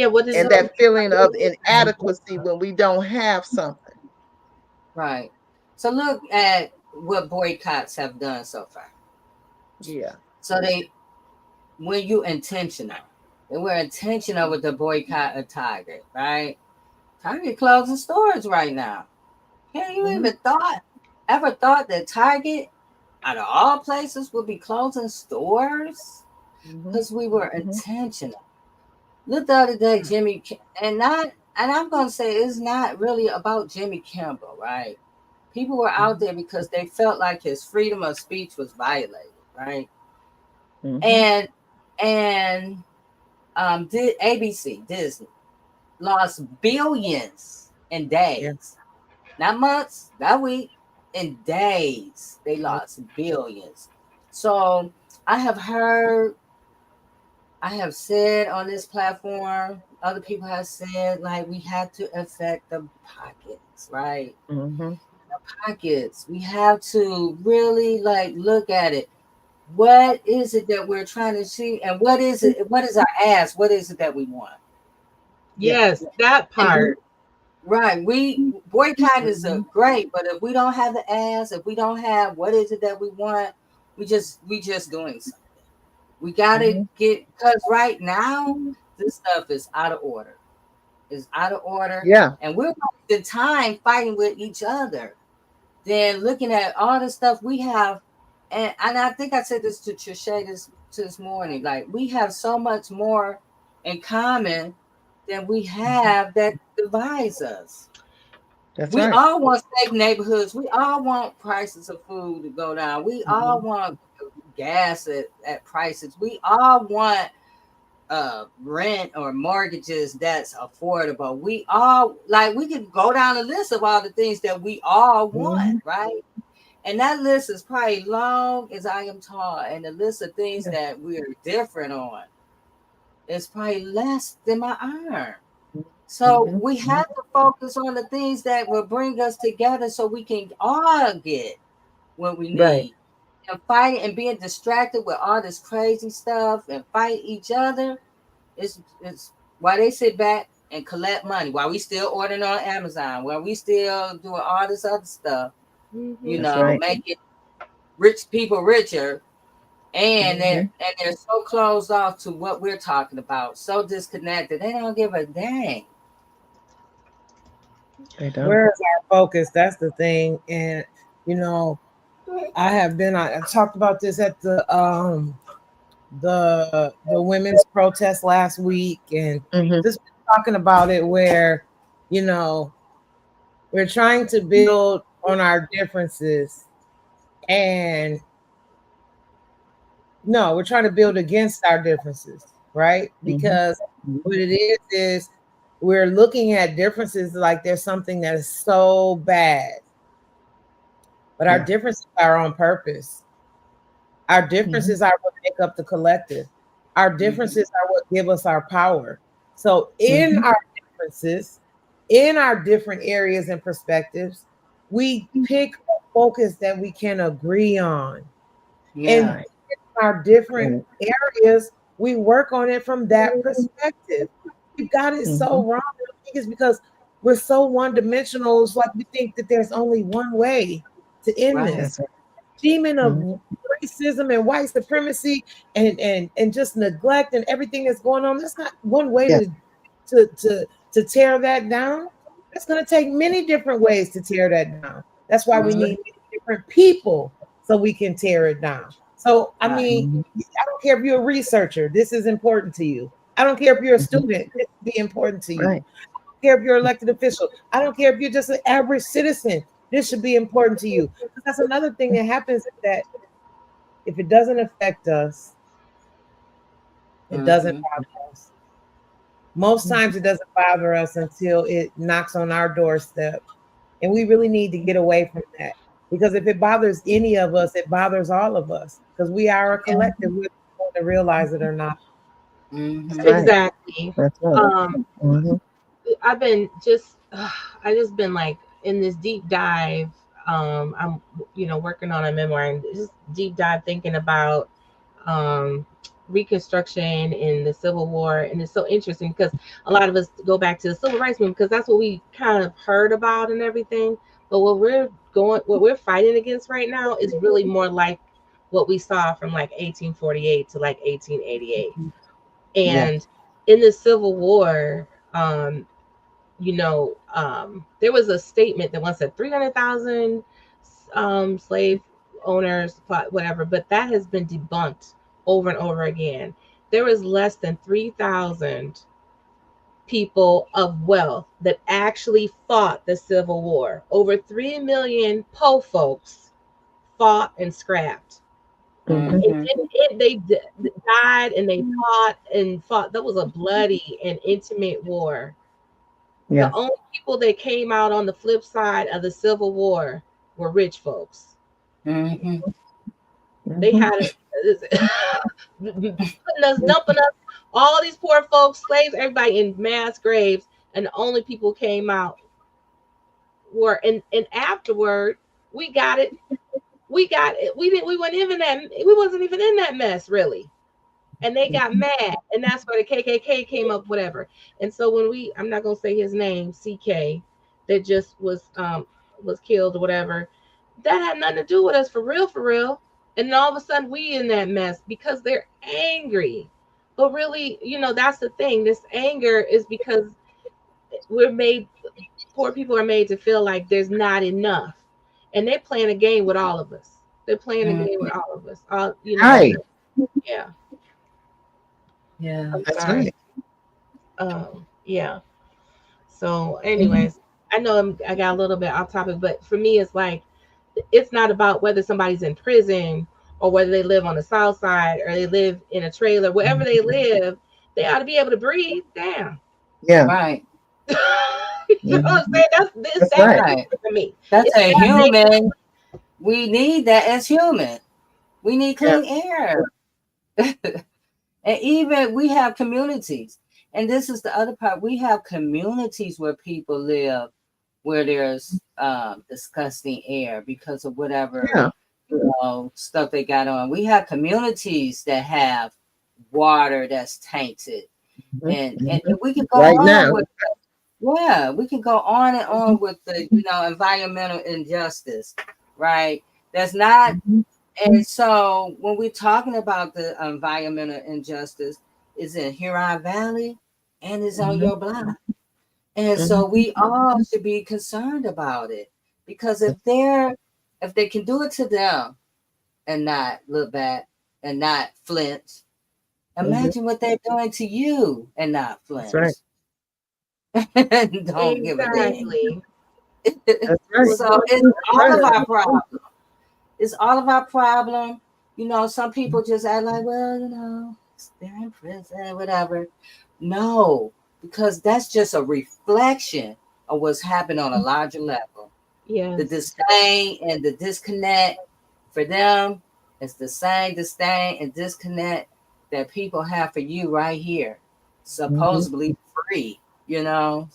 what is and that feeling of inadequacy when we don't have something. Right. So look at what boycotts have done so far. Yeah. So when you intentional, they were intentional with the boycott of Target, right? Target closing stores right now. Have you ever thought that Target, out of all places, would be closing stores? Because we were intentional. Look the other day, Jimmy, and I'm gonna say it's not really about Jimmy Kimmel, right? People were out there because they felt like his freedom of speech was violated, right? And did ABC Disney lost billions in days, not months, not week, in days. They lost billions. So I have said on this platform, other people have said, like, we have to affect the pockets, right? The pockets. We have to really look at it. What is it that we're trying to see? And what is it? What is our ask? What is it that we want? Yes, that part. Right. Boycott is great, but if we don't have the ask, if we don't have what is it that we want, we just doing something. We gotta get, because right now this stuff is out of order. It's out of order. Yeah. And we're wasting time fighting with each other. Then looking at all the stuff we have, and I think I said this to Trisha this morning. Like, we have so much more in common than we have that divides us. We all want safe neighborhoods. We all want prices of food to go down. We all want gas at prices. We all want rent or mortgages that's affordable. We all, we could go down a list of all the things that we all want, right? And that list is probably long as I am tall, and the list of things that we're different on is probably less than my arm. So we have to focus on the things that will bring us together so we can all get what we need. Right. And fighting and being distracted with all this crazy stuff and fight each other is why they sit back and collect money, while we still ordering on Amazon, while we still doing all this other stuff, you know, making rich people richer. And they're so closed off to what we're talking about, so disconnected. They don't give a dang. They don't. Where is our focus? That's the thing. And you know, I talked about this at the women's protest last week, and just talking about it, where, you know, we're trying to build on our differences, and no, we're trying to build against our differences, right? Because what it is we're looking at differences like there's something that is so bad. But our differences are on purpose. Our differences are what make up the collective. Our differences are what give us our power. So in our differences, in our different areas and perspectives, we pick a focus that we can agree on. And in our different areas, we work on it from that perspective. We've got it so wrong. I think it's because we're so one-dimensional. It's like we think that there's only one way to end this demon of racism and white supremacy and just neglect and everything that's going on. That's not one way to tear that down. It's going to take many different ways to tear that down. That's why we need different people so we can tear it down. So, I mean, I don't care if you're a researcher, this is important to you. I don't care if you're a student, this will be important to you. I don't care if you're an elected official. I don't care if you're just an average citizen. This should be important to you. That's another thing that happens, is that if it doesn't affect us, it doesn't bother us. Most times it doesn't bother us until it knocks on our doorstep. And we really need to get away from that. Because if it bothers any of us, it bothers all of us. Because we are a collective, whether we want to realize it or not. Exactly. I've been I just been like in this deep dive. I'm working on a memoir, and just deep dive thinking about Reconstruction in the Civil War. And it's so interesting because a lot of us go back to the Civil Rights Movement because that's what we kind of heard about and everything. But what we're fighting against right now is really more like what we saw from like 1848 to like 1888. And in the Civil War, there was a statement that once said 300,000 slave owners, whatever, but that has been debunked over and over again. There was less than 3,000 people of wealth that actually fought the Civil War. Over 3 million po folks fought and scrapped. They died and they fought. That was a bloody and intimate war. The only people that came out on the flip side of the Civil War were rich folks. They had it dumping us, all these poor folks, slaves, everybody in mass graves, and the only people came out were and afterward we got it. We wasn't even in that mess really. And they got mad, and that's where the KKK came up, whatever. And so when I'm not gonna say his name, CK, that just was killed or whatever, that had nothing to do with us for real. And then all of a sudden we in that mess because they're angry. But really, that's the thing. This anger is because poor people are made to feel like there's not enough, and they're playing a game with all of us. They're playing a game with all of us. Right. Yeah, that's right. Yeah. So, anyways, I know I got a little bit off topic, but for me, it's like it's not about whether somebody's in prison or whether they live on the South Side or they live in a trailer. Wherever they live, they ought to be able to breathe. Damn. Yeah. Right. You know what I'm saying? That's right. For me. That's a human. We need that as human. We need clean air. And even we have communities. And this is the other part. We have communities where people live where there's disgusting air because of whatever stuff they got on. We have communities that have water that's tainted. And we can go on with we can go on and on with the environmental injustice, right? That's not. And so when we're talking about the environmental injustice, it's in Huron Valley and it's on your block. And so we all should be concerned about it, because if they can do it to them and not look back and not flinch, imagine what they're doing to you and not flinch. That's right. Don't give a damn. That's right. So it's all of our problem. It's all of our problem. Some people just act like, well, they're in prison, whatever. No, because that's just a reflection of what's happened on a larger level. Yes. The disdain and the disconnect for them is the same disdain and disconnect that people have for you right here, supposedly free, so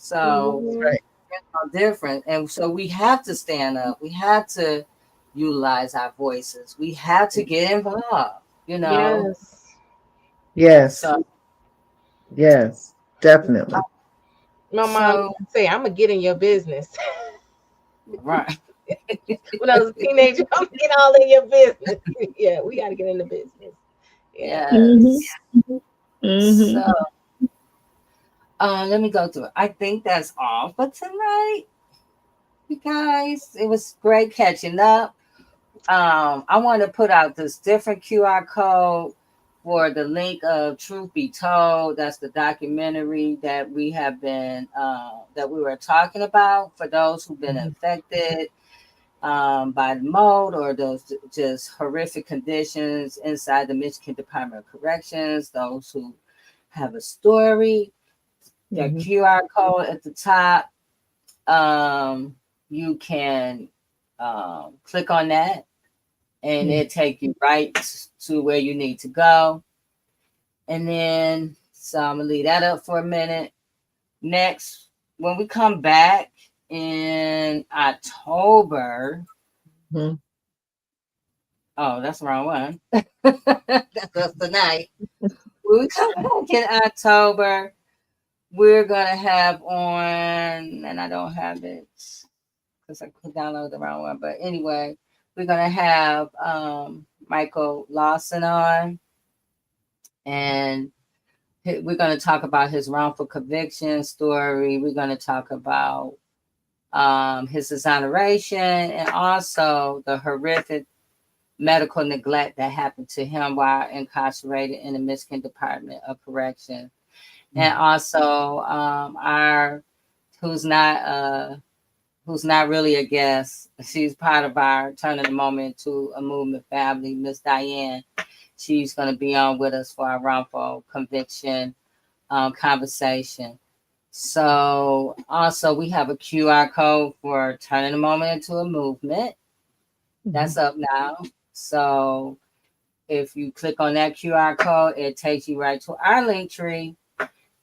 right. It's no different. And so we have to stand up. We have to utilize our voices. We have to get involved, Yes. So, yes, definitely. My mom say, I'm gonna get in your business. Right. When I was a teenager, I'm gonna get all in your business. Yeah, we gotta get in the business. Yeah. Yes. So let me go through it. I think that's all for tonight, you guys. It was great catching up. I want to put out this different QR code for the link of Truth Be Told. That's the documentary that we have been that we were talking about for those who've been infected by the mold or those just horrific conditions inside the Michigan Department of Corrections. Those who have a story. The QR code at the top. You can click on that, and it take you right to where you need to go. And then, so I'm gonna leave that up for a minute. Next, when we come back in October, oh, that's the wrong one. That's tonight. When we come back in October, we're gonna have on, and I don't have it because I could download the wrong one. But anyway, we're gonna have Michael Lawson on, and we're gonna talk about his wrongful conviction story. We're gonna talk about his exoneration and also the horrific medical neglect that happened to him while incarcerated in the Michigan Department of Correction. And also our who's not really a guest. She's part of our Turning the Moment to a Movement family, Miss Diane. She's going to be on with us for our wrongful conviction conversation. So also we have a QR code for Turning the Moment into a Movement. That's up now. So if you click on that QR code, it takes you right to our link tree.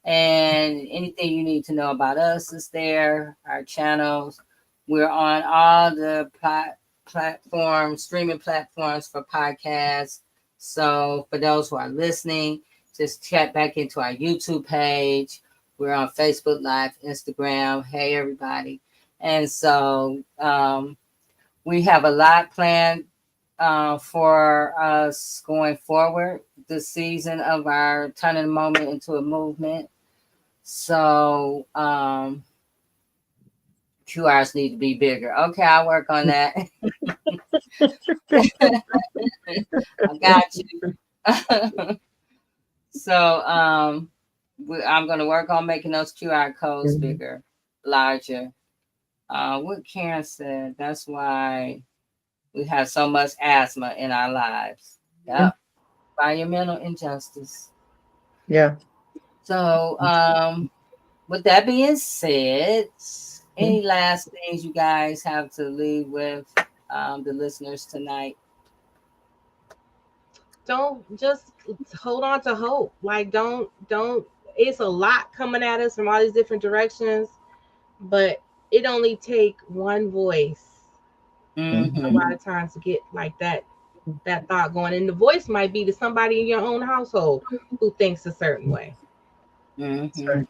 And anything you need to know about us is there, our channels. We're on all the platforms, streaming platforms for podcasts. So for those who are listening, just check back into our YouTube page. We're on Facebook Live, Instagram. Hey, everybody. And so we have a lot planned for us going forward this season of our Turning the Moment into a Movement. So QRs need to be bigger. Okay, I'll work on that. I got you. So I'm going to work on making those QR codes bigger, larger. What Karen said, that's why we have so much asthma in our lives. Yep. Environmental injustice. Yeah. So with that being said, any last things you guys have to leave with the listeners tonight? Don't just hold on to hope. Like don't it's a lot coming at us from all these different directions, but it only take one voice a lot of times to get like that thought going. And the voice might be to somebody in your own household who thinks a certain way. And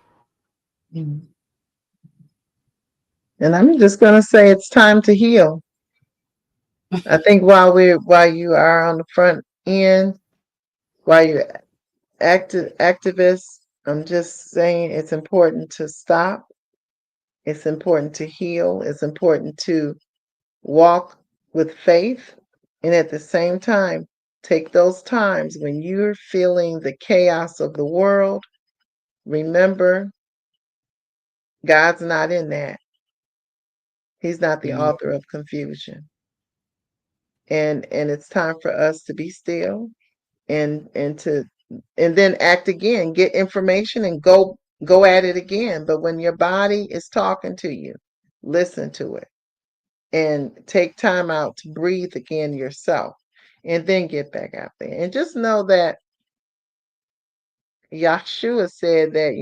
I'm just gonna say it's time to heal. I think while you are on the front end, while you're activists, I'm just saying it's important to stop. It's important to heal. It's important to walk with faith. And at the same time, take those times when you're feeling the chaos of the world. Remember, God's not in that. He's not the author of confusion. And it's time for us to be still and then act again, get information and go at it again. But when your body is talking to you, listen to it and take time out to breathe again yourself and then get back out there. And just know that Yahshua said that,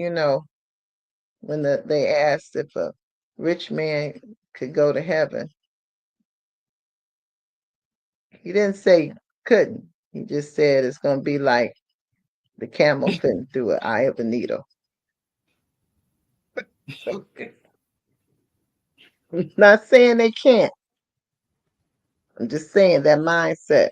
when they asked if a rich man could go to heaven, he didn't say couldn't. He just said it's going to be like the camel fitting through an eye of a needle. Okay. I'm not saying they can't. I'm just saying that mindset.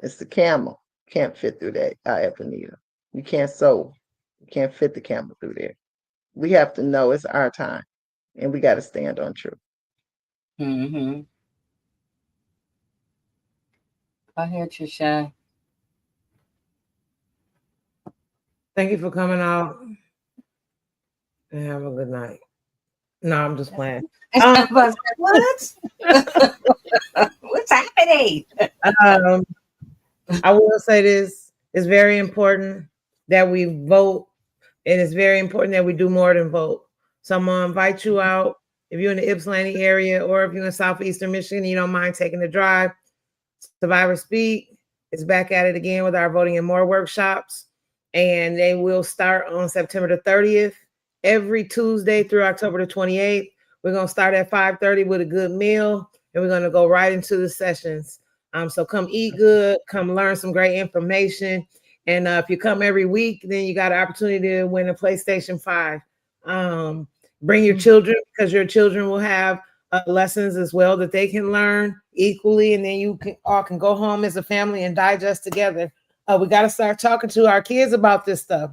It's the camel. Can't fit through that eye of a needle. You can't sew. You can't fit the camel through there. We have to know it's our time, and we got to stand on truth. Go ahead, Trisha. Thank you for coming out. And have a good night. No, I'm just playing. What? What's happening? I will say this. It's very important that we vote, and it's very important that we do more than vote. So I'm going to invite you out. If you're in the Ypsilanti area or if you're in Southeastern Michigan, you don't mind taking the drive. Survivor Speak is back at it again with our Voting and More workshops, and they will start on September the 30th. Every Tuesday through October the 28th. We're going to start at 5:30 with a good meal, and we're going to go right into the sessions. So come eat good, come learn some great information. And if you come every week, then you got an opportunity to win a PlayStation 5. Bring your children, because your children will have lessons as well that they can learn equally. And then you all can go home as a family and digest together. We got to start talking to our kids about this stuff.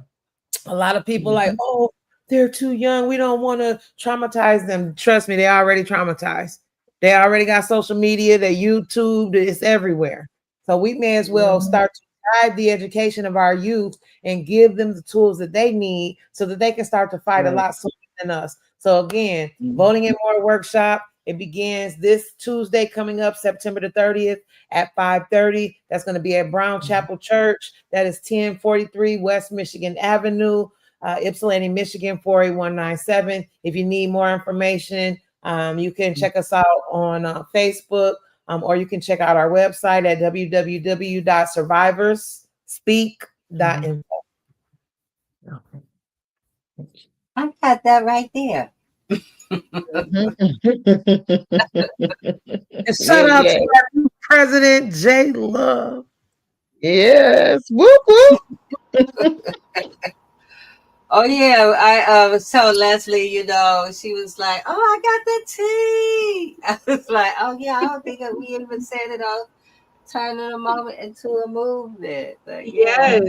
A lot of people like, oh, they're too young. We don't want to traumatize them. Trust me, they're already traumatized. They already got social media, they YouTube, it's everywhere. So we may as well start to guide the education of our youth and give them the tools that they need so that they can start to fight a lot sooner than us. So again, Voting and More workshop, it begins this Tuesday coming up, September the 30th at 5:30. That's going to be at Brown Chapel Church. That is 1043 West Michigan Avenue, Ypsilanti, Michigan, 48197. If you need more information, you can check us out on Facebook, or you can check out our website at www.survivorsspeak.info. I got that right there. And shout out to our new president, J Love. Yes. Whoop, whoop. Oh yeah, I was telling Leslie, she was like, "Oh, I got the tea." I was like, "Oh yeah, I don't think that we even said it all, turning a moment into a movement." But yeah.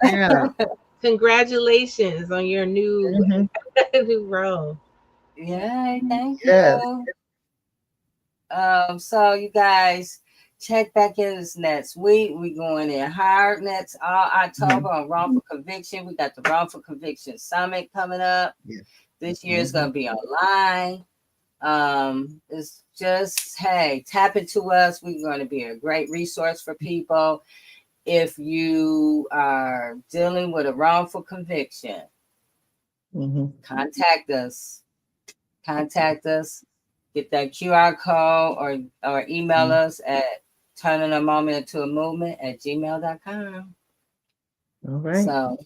Yeah. Congratulations on your new new role. Yeah, thank you. So you guys check back in this next week. We're going in hard next all October on Wrongful Conviction. We got the Wrongful Conviction Summit coming up. This year is going to be online. It's just, hey, tap into us. We're going to be a great resource for people. If you are dealing with a wrongful conviction, contact us. Get that QR code or email us at turningamomentintoamovement@gmail.com. All right. So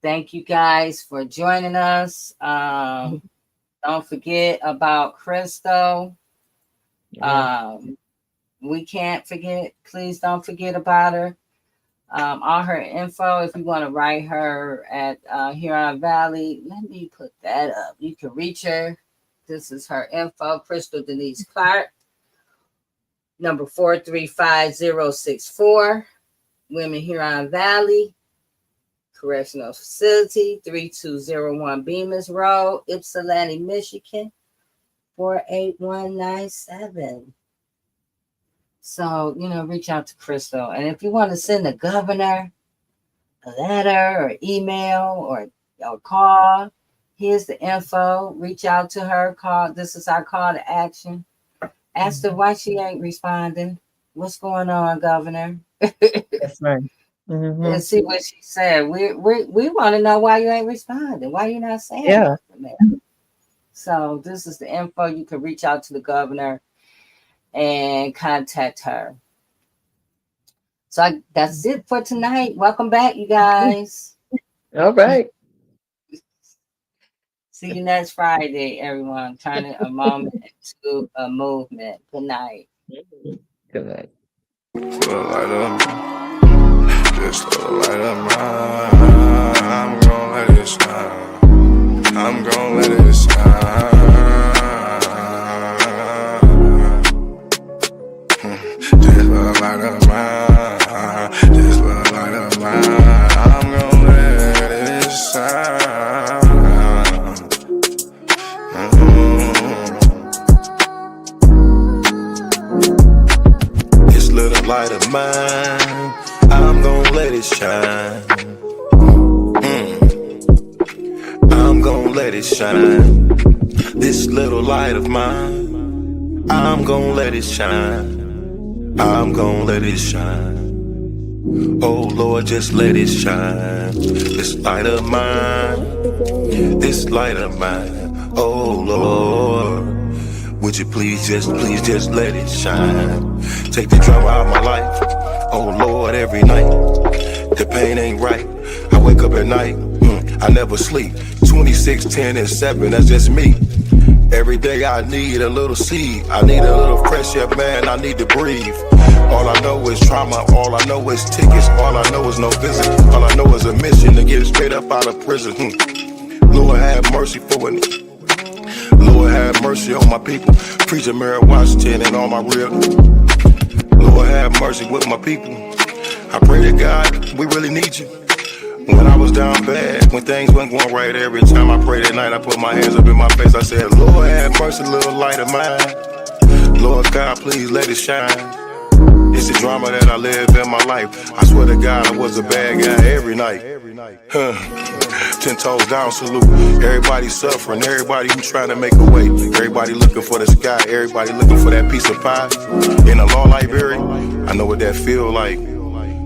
thank you guys for joining us. Don't forget about Crystal. We can't forget. Please don't forget about her. All her info, if you want to write her at Huron Valley, let me put that up. You can reach her. This is her info, Crystal Denise Clark, number 435064, Women Huron Valley, Correctional Facility, 3201 Bemis Road, Ypsilanti, Michigan, 48197. So, reach out to Crystal. And if you want to send the governor a letter or email or call, here's the info. Reach out to her. Call. This is our call to action. Ask her why she ain't responding. What's going on, Governor? That's right. And see what she said. We want to know why you ain't responding. Why you not saying nothing? So this is the info. You can reach out to the governor and contact her. So that's it for tonight. Welcome back, you guys. All right. See you next Friday, everyone. Turning a moment into a movement. Good night. Good night. Just a light of mine. I'm gonna let it shine. I'm gonna let it shine. Just a light of mine. Just a light of mine. I'm gonna let it shine. This little light of mine, I'm gonna let it shine. I'm gonna let it shine. This little light of mine, I'm gonna let it shine. I'm gonna let it shine. Oh Lord, just let it shine. This light of mine, this light of mine. Oh Lord, would you please just let it shine. Take the drama out of my life. Oh Lord, every night, the pain ain't right. I wake up at night, I never sleep. 26, 10, and 7, that's just me. Every day I need a little seed. I need a little fresh air, man, I need to breathe. All I know is trauma, all I know is tickets. All I know is no visit. All I know is a mission to get straight up out of prison. Lord have mercy for me. Lord have mercy on my people. Preacher Mary Washington and all my real. Lord have mercy with my people. I pray to God, we really need you. When I was down bad, when things weren't going right, every time I prayed at night, I put my hands up in my face. I said, Lord have mercy, little light of mine. Lord God, please let it shine. It's the drama that I live in my life. I swear to God, I was a bad guy every night. 10 toes down, salute. Everybody suffering, everybody who trying to make a way. Everybody looking for the sky, everybody looking for that piece of pie. In a law library, I know what that feel like.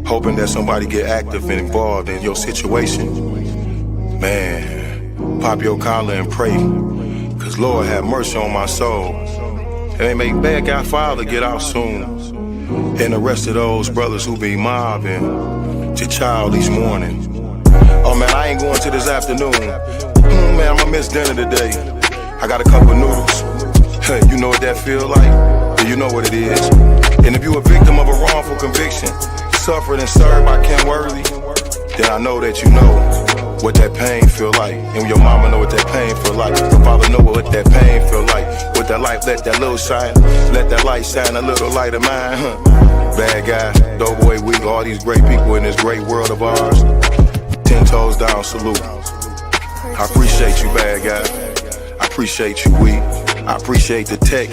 Hoping that somebody get active and involved in your situation. Man, pop your collar and pray. Cause Lord have mercy on my soul. And make bad guy father get out soon. And the rest of those brothers who be mobbing to child each morning. Oh man, I ain't going to this afternoon. Man, I'ma miss dinner today. I got a couple noodles. You know what that feel like? You know what it is. And if you a victim of a wrongful conviction, suffered and served by Ken Worthy, then I know that you know what that pain feel like. And your mama know what that pain feel like. Your father know what that pain feel like. With that light, let that little shine. Let that light shine, a little light of mine. Bad guy, Doughboy Week, all these great people in this great world of ours. 10 toes down, salute. I appreciate you, bad guy. I appreciate you, Week. I appreciate the tech.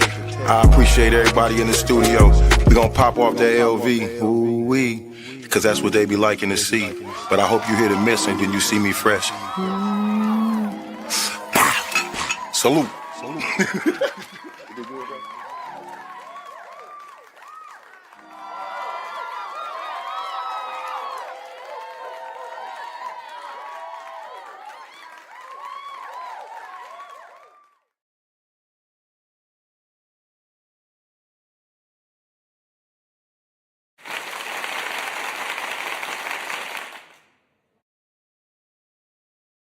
I appreciate everybody in the studio. We gonna pop off that LV. Ooh-wee. Cause that's what they be liking to see. But I hope you hear the miss and then you see me fresh. Salute.